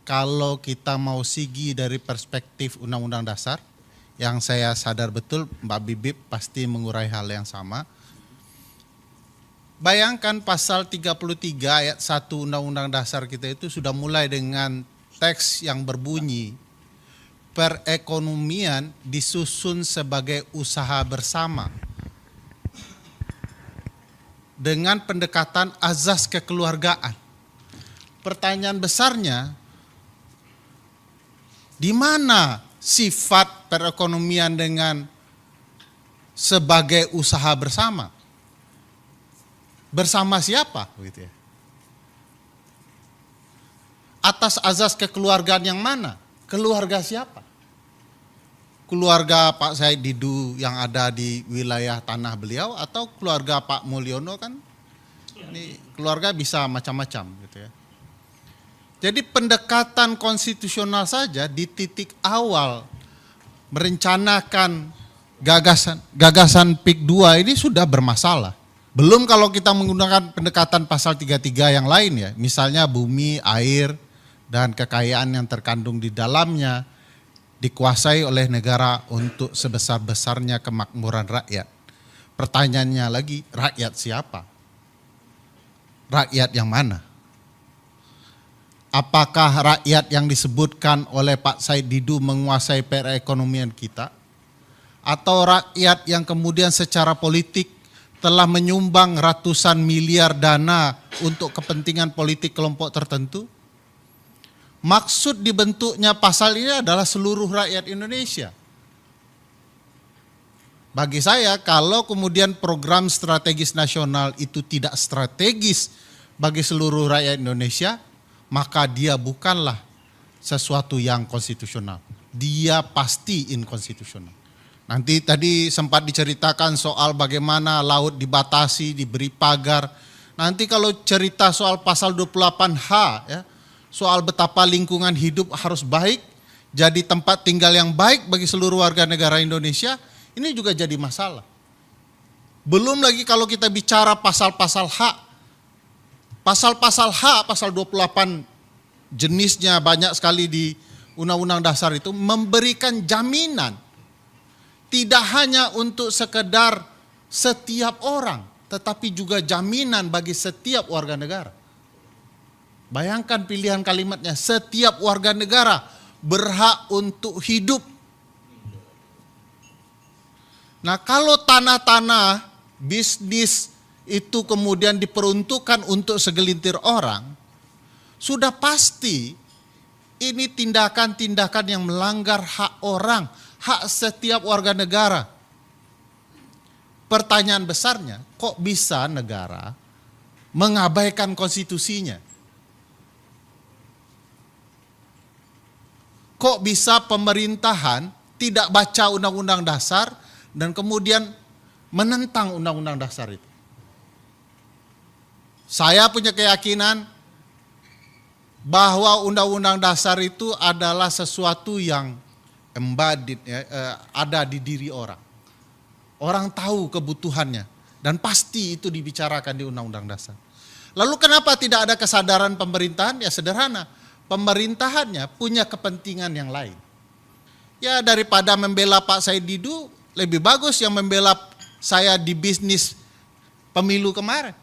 kalau kita mau sigi dari perspektif Undang-Undang Dasar, yang saya sadar betul Mbak Bibip pasti mengurai hal yang sama. Bayangkan pasal 33 ayat 1 Undang-Undang Dasar kita itu sudah mulai dengan teks yang berbunyi, perekonomian disusun sebagai usaha bersama dengan pendekatan azas kekeluargaan. Pertanyaan besarnya, di mana sifat perekonomian dengan sebagai usaha bersama? Bersama siapa? Gitu ya. Atas azas kekeluargaan yang mana? Keluarga siapa? Keluarga Pak Said Didu yang ada di wilayah tanah beliau atau keluarga Pak Mulyono kan? Ini keluarga bisa macam-macam gitu ya. Jadi pendekatan konstitusional saja di titik awal merencanakan gagasan PIK 2 ini sudah bermasalah. Belum kalau kita menggunakan pendekatan pasal 33 yang lain ya, misalnya bumi, air, dan kekayaan yang terkandung di dalamnya dikuasai oleh negara untuk sebesar-besarnya kemakmuran rakyat. Pertanyaannya lagi, rakyat siapa? Rakyat yang mana? Apakah rakyat yang disebutkan oleh Pak Said Didu menguasai perekonomian kita? Atau rakyat yang kemudian secara politik telah menyumbang ratusan miliar dana untuk kepentingan politik kelompok tertentu? Maksud dibentuknya pasal ini adalah seluruh rakyat Indonesia. Bagi saya, kalau kemudian program strategis nasional itu tidak strategis bagi seluruh rakyat Indonesia, maka dia bukanlah sesuatu yang konstitusional. Dia pasti inkonstitusional. Nanti tadi sempat diceritakan soal bagaimana laut dibatasi, diberi pagar. Nanti kalau cerita soal pasal 28H, ya, soal betapa lingkungan hidup harus baik, jadi tempat tinggal yang baik bagi seluruh warga negara Indonesia, ini juga jadi masalah. Belum lagi kalau kita bicara pasal-pasal hak. Pasal-pasal hak, pasal 28 jenisnya banyak sekali di Undang-Undang Dasar itu memberikan jaminan. Tidak hanya untuk sekedar setiap orang, tetapi juga jaminan bagi setiap warga negara. Bayangkan pilihan kalimatnya, setiap warga negara berhak untuk hidup. Nah, kalau tanah-tanah bisnis itu kemudian diperuntukkan untuk segelintir orang, sudah pasti ini tindakan-tindakan yang melanggar hak orang, hak setiap warga negara. Pertanyaan besarnya, kok bisa negara mengabaikan konstitusinya? Kok bisa pemerintahan tidak baca Undang-Undang Dasar dan kemudian menentang Undang-Undang Dasar itu? Saya punya keyakinan bahwa Undang-Undang Dasar itu adalah sesuatu yang embodied, ada di diri orang. Orang tahu kebutuhannya dan pasti itu dibicarakan di Undang-Undang Dasar. Lalu kenapa tidak ada kesadaran pemerintahan? Ya sederhana, pemerintahannya punya kepentingan yang lain. Ya daripada membela Pak Said Didu, lebih bagus yang membela saya di bisnis pemilu kemarin.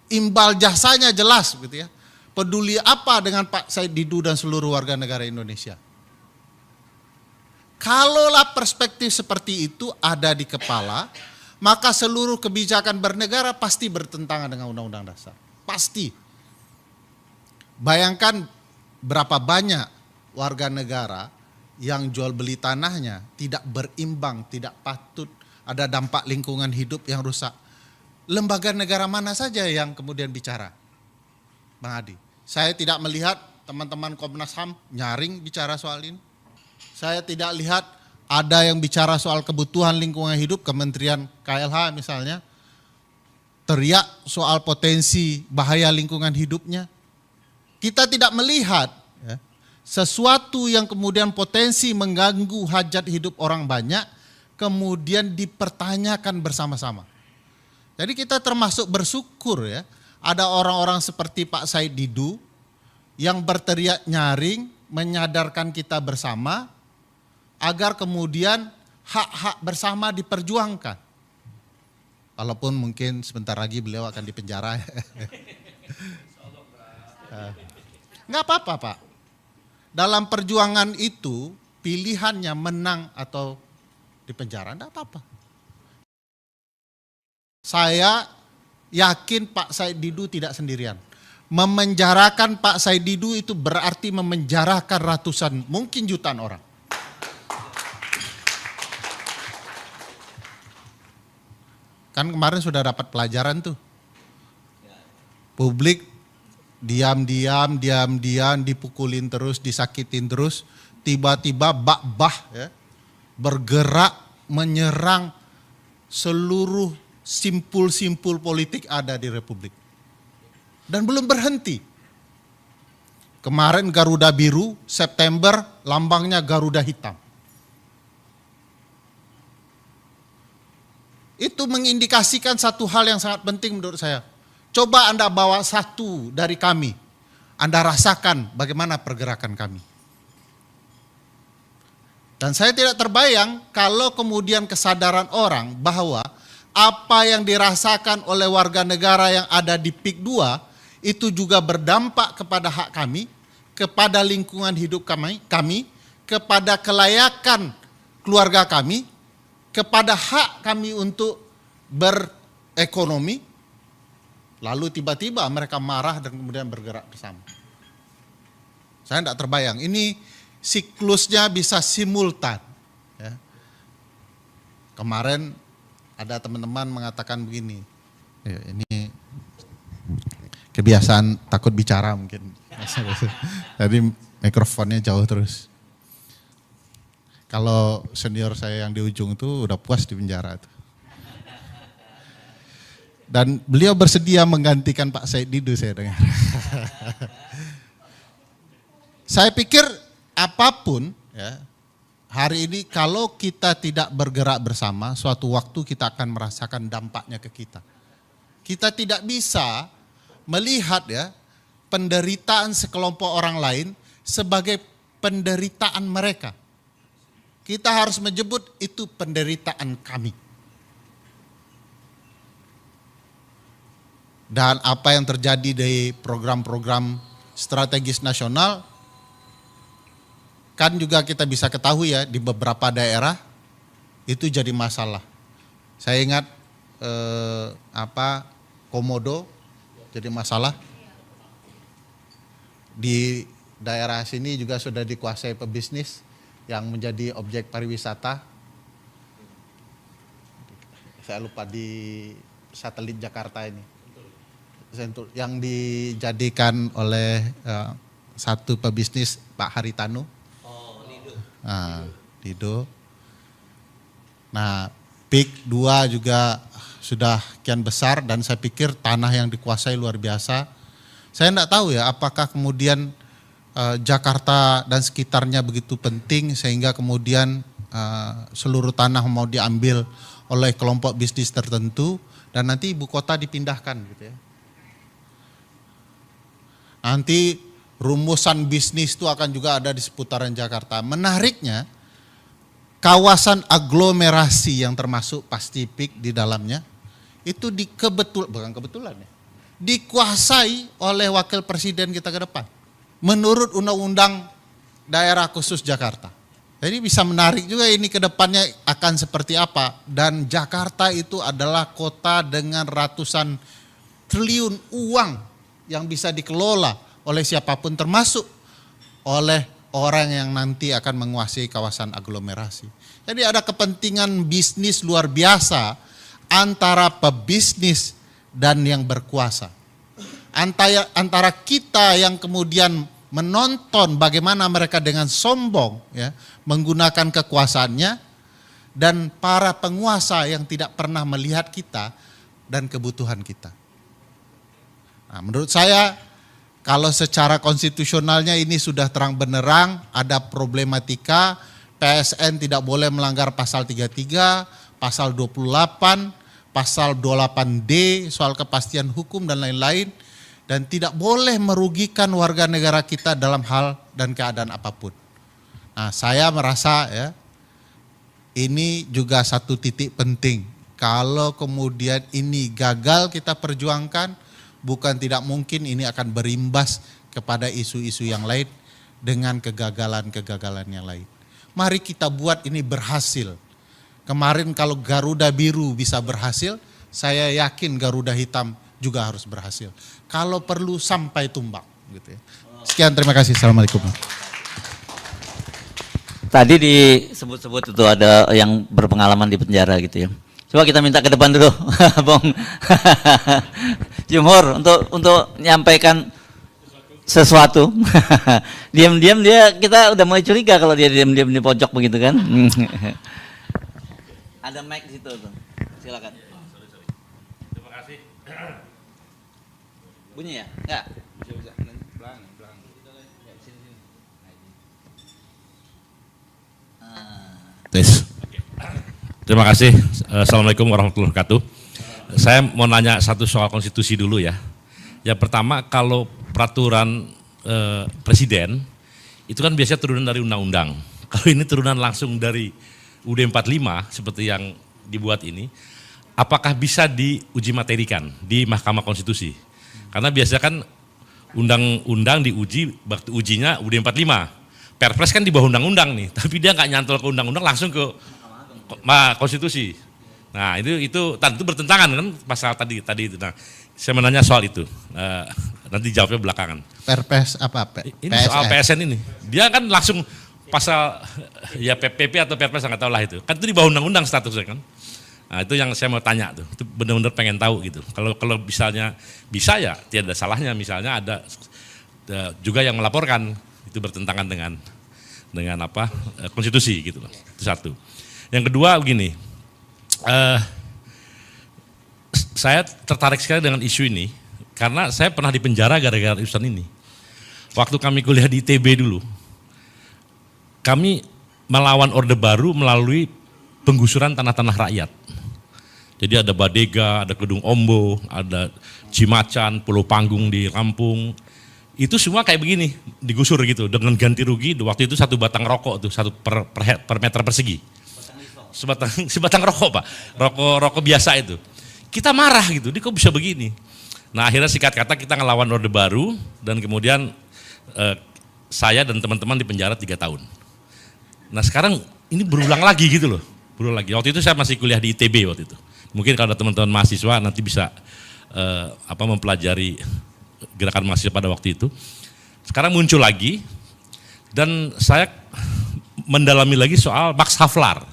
Imbal jasanya jelas gitu ya. Peduli apa dengan Pak Said Didu dan seluruh warga negara Indonesia. Kalaulah perspektif seperti itu ada di kepala, maka seluruh kebijakan bernegara pasti bertentangan dengan Undang-Undang Dasar. Pasti. Bayangkan berapa banyak warga negara yang jual beli tanahnya tidak berimbang, tidak patut, ada dampak lingkungan hidup yang rusak. Lembaga negara mana saja yang kemudian bicara? Bang Adi, saya tidak melihat teman-teman Komnas HAM nyaring bicara soal ini. Saya tidak lihat ada yang bicara soal kebutuhan lingkungan hidup, Kementerian KLH misalnya, teriak soal potensi bahaya lingkungan hidupnya. Kita tidak melihat ya, sesuatu yang kemudian potensi mengganggu hajat hidup orang banyak, kemudian dipertanyakan bersama-sama. Jadi kita termasuk bersyukur ya, ada orang-orang seperti Pak Said Didu yang berteriak nyaring, menyadarkan kita bersama, agar kemudian hak-hak bersama diperjuangkan. Walaupun mungkin sebentar lagi beliau akan dipenjara. Nggak apa-apa Pak. Dalam perjuangan itu pilihannya menang atau dipenjara, nggak apa-apa. Saya yakin Pak Said Didu tidak sendirian. Memenjarakan Pak Said Didu itu berarti memenjarakan ratusan, mungkin jutaan orang. Kan kemarin sudah dapat pelajaran tuh. Publik diam-diam dipukulin terus, disakitin terus, tiba-tiba bak-bah ya, bergerak menyerang seluruh simpul-simpul politik ada di Republik. Dan belum berhenti. Kemarin Garuda Biru, September lambangnya Garuda Hitam. Itu mengindikasikan satu hal yang sangat penting menurut saya. Coba Anda bawa satu dari kami. Anda rasakan bagaimana pergerakan kami. Dan saya tidak terbayang kalau kemudian kesadaran orang bahwa apa yang dirasakan oleh warga negara yang ada di PIK 2 itu juga berdampak kepada hak kami, kepada lingkungan hidup kami, kepada kelayakan keluarga kami, kepada hak kami untuk berekonomi, lalu tiba-tiba mereka marah dan kemudian bergerak bersama. Saya tidak terbayang, ini siklusnya bisa simultan. Ya. Kemarin ada teman-teman mengatakan begini, ya, ini kebiasaan takut bicara mungkin, jadi mikrofonnya jauh terus. Kalau senior saya yang di ujung itu udah puas di penjara itu. Dan beliau bersedia menggantikan Pak Said Didu saya dengar. Saya pikir apapun ya, hari ini kalau kita tidak bergerak bersama, suatu waktu kita akan merasakan dampaknya ke kita. Kita tidak bisa melihat ya penderitaan sekelompok orang lain sebagai penderitaan mereka. Kita harus menyebut itu penderitaan kami. Dan apa yang terjadi di program-program strategis nasional, kan juga kita bisa ketahui ya di beberapa daerah itu jadi masalah. Saya ingat Komodo jadi masalah. Di daerah sini juga sudah dikuasai pebisnis yang menjadi objek pariwisata. Saya lupa di satelit Jakarta ini. Yang dijadikan oleh satu pebisnis Pak Haritanu. Lido. Nah, Lido. Nah, PIK 2 juga sudah kian besar dan saya pikir tanah yang dikuasai luar biasa. Saya tidak tahu ya apakah kemudian Jakarta dan sekitarnya begitu penting sehingga kemudian seluruh tanah mau diambil oleh kelompok bisnis tertentu dan nanti ibu kota dipindahkan gitu ya. Nanti rumusan bisnis itu akan juga ada di seputaran Jakarta. Menariknya, kawasan aglomerasi yang termasuk Pastipik di dalamnya, itu bukan kebetulan ya, dikuasai oleh wakil presiden kita ke depan. Menurut Undang-Undang Daerah Khusus Jakarta. Jadi bisa menarik juga ini ke depannya akan seperti apa. Dan Jakarta itu adalah kota dengan ratusan triliun uang yang bisa dikelola oleh siapapun termasuk oleh orang yang nanti akan menguasai kawasan aglomerasi. Jadi ada kepentingan bisnis luar biasa antara pebisnis dan yang berkuasa. Antara kita yang kemudian menonton bagaimana mereka dengan sombong ya, menggunakan kekuasaannya dan para penguasa yang tidak pernah melihat kita dan kebutuhan kita. Nah, menurut saya kalau secara konstitusionalnya ini sudah terang benderang, ada problematika, PSN tidak boleh melanggar pasal 33, pasal 28, pasal 28D soal kepastian hukum dan lain-lain, dan tidak boleh merugikan warga negara kita dalam hal dan keadaan apapun. Nah, saya merasa ya ini juga satu titik penting. Kalau kemudian ini gagal kita perjuangkan, bukan tidak mungkin ini akan berimbas kepada isu-isu yang lain dengan kegagalan-kegagalan yang lain. Mari kita buat ini berhasil. Kemarin kalau Garuda Biru bisa berhasil, saya yakin Garuda Hitam juga harus berhasil. Kalau perlu sampai tumbang. Gitu ya. Sekian, terima kasih. Assalamualaikum. Tadi disebut-sebut itu ada yang berpengalaman di penjara gitu ya. Coba kita minta ke depan dulu, Bung Jumhur untuk menyampaikan sesuatu. Diam-diam kita udah mulai curiga kalau dia diam-diam di pojok begitu kan. Ada mic di situ tuh. Silakan. Terima kasih. Bunyi ya? Enggak. Tes. Terima kasih. Assalamualaikum warahmatullahi wabarakatuh. Saya mau nanya satu soal konstitusi dulu ya. Yang pertama, kalau peraturan presiden itu kan biasanya turunan dari undang-undang. Kalau ini turunan langsung dari UUD 45 seperti yang dibuat ini, apakah bisa diuji materikan di Mahkamah Konstitusi? Karena biasanya kan undang-undang diuji, waktu ujinya UUD 45. Perpres kan di bawah undang-undang nih, tapi dia nggak nyantol ke undang-undang langsung ke konstitusi. Nah itu bertentangan kan pasal tadi itu. Nah saya menanya soal itu, nanti jawabnya belakangan. Perpres apa? Ini soal PSN ini, dia kan langsung pasal ya PP atau Perpres nggak tahu lah itu. Kan itu di bawah undang-undang statusnya kan. Nah itu yang saya mau tanya tuh, itu benar-benar pengen tahu gitu. Kalau misalnya bisa ya tidak ada salahnya, misalnya ada juga yang melaporkan itu bertentangan dengan apa konstitusi gitu loh. Itu satu. Yang kedua begini, saya tertarik sekali dengan isu ini karena saya pernah di penjara gara-gara urusan ini. Waktu kami kuliah di ITB dulu, kami melawan Orde Baru melalui penggusuran tanah-tanah rakyat. Jadi ada Badega, ada Kedung Ombo, ada Cimacan, Pulau Panggung di Lampung. Itu semua kayak begini, digusur gitu dengan ganti rugi. Waktu itu 1 batang rokok tuh, 1 per meter persegi. Sebatang rokok Pak, rokok biasa itu. Kita marah gitu, dia kok bisa begini. Nah akhirnya singkat kata kita ngelawan Orde Baru dan kemudian saya dan teman-teman di penjara 3 tahun. Nah sekarang ini berulang lagi gitu loh, berulang lagi. Waktu itu saya masih kuliah di ITB waktu itu. Mungkin kalau ada teman-teman mahasiswa nanti bisa mempelajari gerakan mahasiswa pada waktu itu. Sekarang muncul lagi dan saya mendalami lagi soal Max Havelaar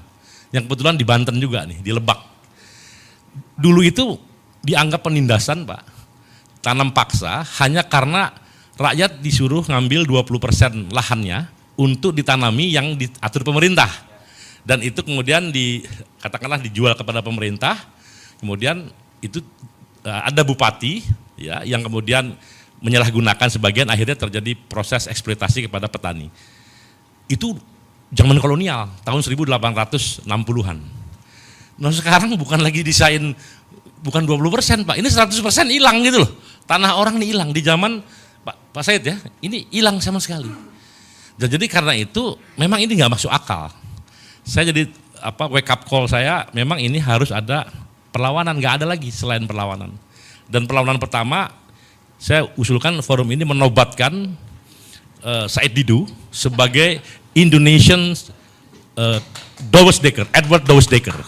yang kebetulan di Banten juga nih, di Lebak. Dulu itu dianggap penindasan Pak, tanam paksa hanya karena rakyat disuruh ngambil 20% lahannya untuk ditanami yang diatur pemerintah. Dan itu kemudian katakanlah dijual kepada pemerintah, kemudian itu ada bupati ya yang kemudian menyalahgunakan sebagian, akhirnya terjadi proses eksploitasi kepada petani. Itu zaman kolonial, tahun 1860-an. Nah sekarang bukan lagi desain, bukan 20% Pak, ini 100% hilang gitu loh. Tanah orang nih hilang di zaman Pak Said ya, ini hilang sama sekali. Dan jadi karena itu memang ini nggak masuk akal. Saya jadi wake up call saya, memang ini harus ada perlawanan, nggak ada lagi selain perlawanan. Dan perlawanan pertama saya usulkan forum ini menobatkan Said Didu sebagai Indonesian Edward Douwes-Dekker.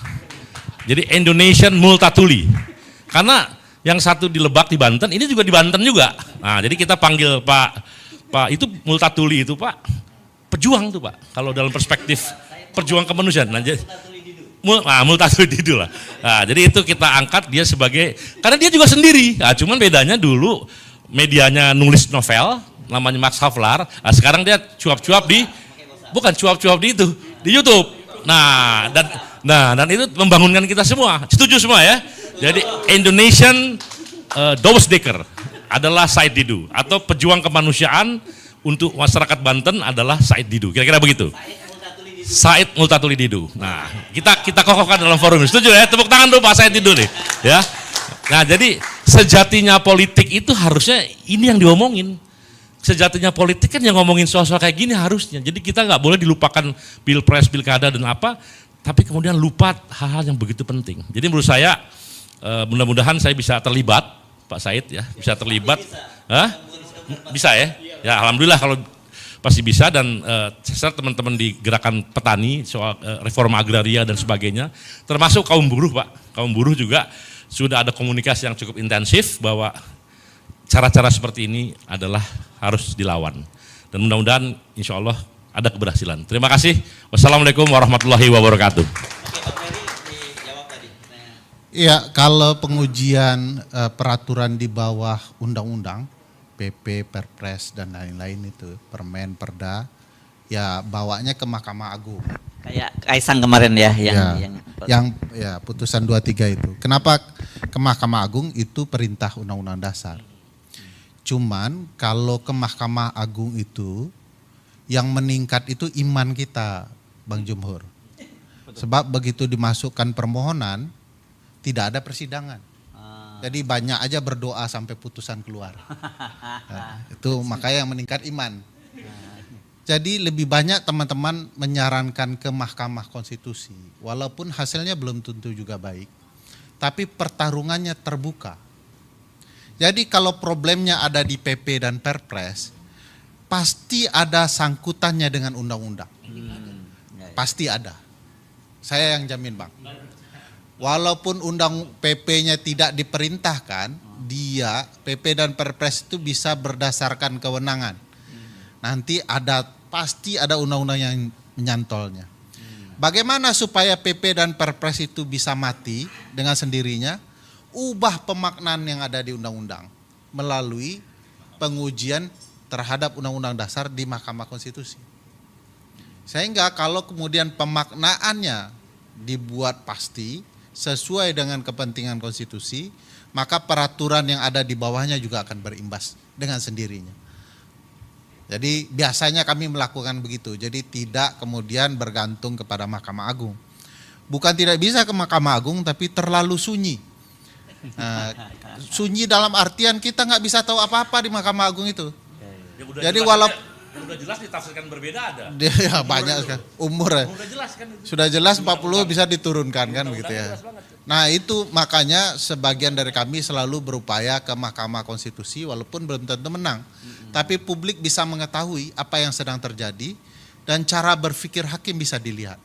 Jadi Indonesian Multatuli. Karena yang satu di Lebak di Banten, ini juga di Banten juga. Nah, jadi kita panggil Pak itu Multatuli itu Pak, pejuang tuh Pak. Kalau dalam perspektif perjuang kemanusiaan. Nah, Multatuli Didu lah. Nah, jadi itu kita angkat dia sebagai, karena dia juga sendiri. Nah, cuman bedanya dulu medianya nulis novel, namanya Max Havelaar. Nah, sekarang dia cuap-cuap di YouTube. Nah, dan itu membangunkan kita semua. Setuju semua ya? Jadi Indonesian Douwes-Dekker adalah Said Didu, atau pejuang kemanusiaan untuk masyarakat Banten adalah Said Didu. Kira-kira begitu. Said Multatuli Didu. Nah, kita kokohkan dalam forum ini. Setuju ya? Tepuk tangan dulu Pak Said Didu nih, ya. Nah, jadi sejatinya politik itu harusnya ini yang diomongin. Sejatinya politik kan yang ngomongin soal-soal kayak gini harusnya. Jadi kita nggak boleh dilupakan pilpres, pilkada dan apa, tapi kemudian lupa hal-hal yang begitu penting. Jadi menurut saya mudah-mudahan saya bisa terlibat, Pak Said ya, bisa terlibat. Hah? Bisa ya? Ya alhamdulillah kalau pasti bisa, dan saya teman-teman di gerakan petani soal reforma agraria dan sebagainya, termasuk kaum buruh Pak. Kaum buruh juga sudah ada komunikasi yang cukup intensif bahwa cara-cara seperti ini adalah harus dilawan. Dan mudah-mudahan insya Allah ada keberhasilan. Terima kasih. Wassalamualaikum warahmatullahi wabarakatuh. Iya, kalau pengujian peraturan di bawah undang-undang, PP, Perpres dan lain-lain itu, Permen, Perda, ya bawanya ke Mahkamah Agung. Kayak Kaisang kemarin ya, yang putusan 23 itu. Kenapa ke Mahkamah Agung? Itu perintah Undang-Undang Dasar. Cuman kalau ke Mahkamah Agung itu yang meningkat itu iman kita, Bang Jumhur. Sebab begitu dimasukkan permohonan tidak ada persidangan. Jadi banyak aja berdoa sampai putusan keluar. Nah, itu makanya yang meningkat iman. Jadi lebih banyak teman-teman menyarankan ke Mahkamah Konstitusi, walaupun hasilnya belum tentu juga baik, tapi pertarungannya terbuka. Jadi kalau problemnya ada di PP dan Perpres, pasti ada sangkutannya dengan undang-undang. Pasti ada. Saya yang jamin Bang. Walaupun undang PP-nya tidak diperintahkan, dia PP dan Perpres itu bisa berdasarkan kewenangan. Nanti pasti ada undang-undang yang menyantolnya. Bagaimana supaya PP dan Perpres itu bisa mati dengan sendirinya? Ubah pemaknaan yang ada di undang-undang melalui pengujian terhadap Undang-Undang Dasar di Mahkamah Konstitusi. Sehingga kalau kemudian pemaknaannya dibuat pasti sesuai dengan kepentingan konstitusi, maka peraturan yang ada di bawahnya juga akan berimbas dengan sendirinya. Jadi biasanya kami melakukan begitu. Jadi tidak kemudian bergantung kepada Mahkamah Agung. Bukan tidak bisa ke Mahkamah Agung, tapi terlalu sunyi. Sunyi dalam artian kita nggak bisa tahu apa-apa di Mahkamah Agung itu. Jadi walaupun udah jelas ditafsirkan berbeda ada. Ya, banyak sekali. Umur ya. Udah jelas kan. Sudah jelas 40 bisa diturunkan kan begitu ya. Nah itu makanya sebagian dari kami selalu berupaya ke Mahkamah Konstitusi walaupun belum tentu menang. Tapi publik bisa mengetahui apa yang sedang terjadi dan cara berpikir hakim bisa dilihat.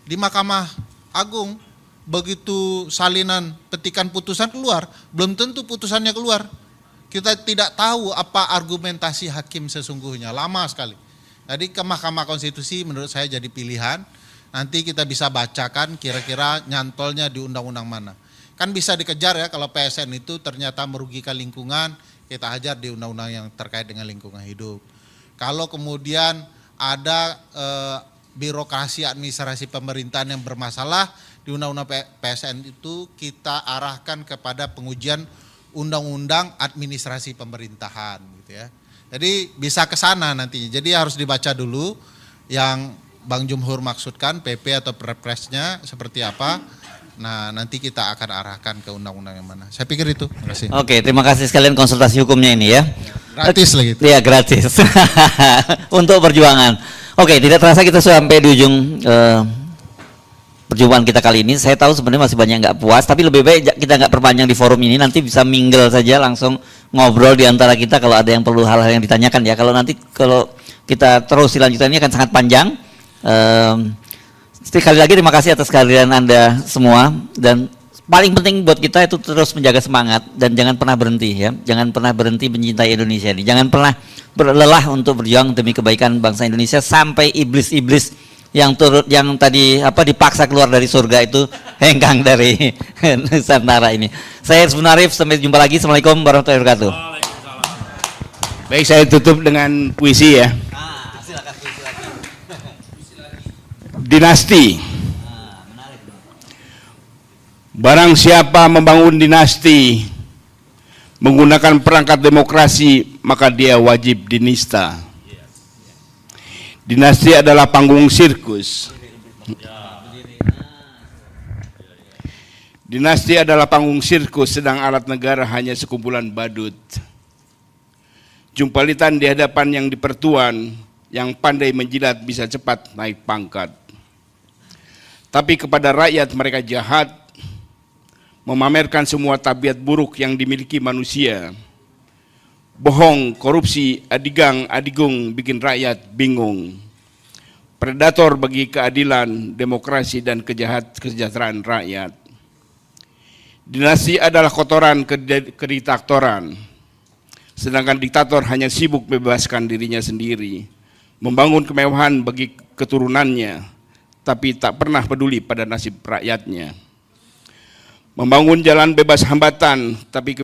Di Mahkamah Agung begitu salinan petikan putusan keluar, belum tentu putusannya keluar. Kita tidak tahu apa argumentasi hakim sesungguhnya, lama sekali. Jadi ke Mahkamah Konstitusi menurut saya jadi pilihan, nanti kita bisa bacakan kira-kira nyantolnya di undang-undang mana. Kan bisa dikejar ya kalau PSN itu ternyata merugikan lingkungan, kita hajar di undang-undang yang terkait dengan lingkungan hidup. Kalau kemudian ada birokrasi administrasi pemerintahan yang bermasalah, di undang-undang PSN itu kita arahkan kepada pengujian undang-undang administrasi pemerintahan gitu ya. Jadi bisa ke sana nantinya. Jadi harus dibaca dulu yang Bang Jumhur maksudkan PP atau Perpresnya seperti apa. Nah, nanti kita akan arahkan ke undang-undang yang mana. Saya pikir itu. Terima kasih. Oke, terima kasih sekalian konsultasi hukumnya ini ya. Gratis lagi. Iya, gratis. Untuk perjuangan. Oke, tidak terasa kita sampai di ujung perjumpaan kita kali ini. Saya tahu sebenarnya masih banyak nggak puas, tapi lebih baik kita nggak perpanjang di forum ini. Nanti bisa mingle saja, langsung ngobrol di antara kita kalau ada yang perlu hal-hal yang ditanyakan ya. Kalau kita terus dilanjutkan ini akan sangat panjang. Sekali lagi terima kasih atas kehadiran Anda semua, dan paling penting buat kita itu terus menjaga semangat dan jangan pernah berhenti ya. Jangan pernah berhenti mencintai Indonesia ini. Jangan pernah berlelah untuk berjuang demi kebaikan bangsa Indonesia sampai iblis-iblis yang tadi dipaksa keluar dari surga itu hengkang dari Nusantara ini. Saya Rizwan Arif, sampai jumpa lagi. Assalamualaikum warahmatullahi wabarakatuh. Baik, saya tutup dengan puisi ya. Silakan puisi lagi. Dinasti. Barang siapa membangun dinasti menggunakan perangkat demokrasi, maka dia wajib dinista. Dinasti adalah panggung sirkus. Dinasti adalah panggung sirkus, sedang alat negara hanya sekumpulan badut. Jumpalitan di hadapan yang dipertuan, yang pandai menjilat bisa cepat naik pangkat. Tapi kepada rakyat mereka jahat, memamerkan semua tabiat buruk yang dimiliki manusia. Bohong, korupsi, adigang, adigung bikin rakyat bingung. Predator bagi keadilan, demokrasi, dan kesejahteraan rakyat. Dinasti adalah kotoran kediktatoran. Sedangkan diktator hanya sibuk bebaskan dirinya sendiri, membangun kemewahan bagi keturunannya, tapi tak pernah peduli pada nasib rakyatnya. Membangun jalan bebas hambatan, tapi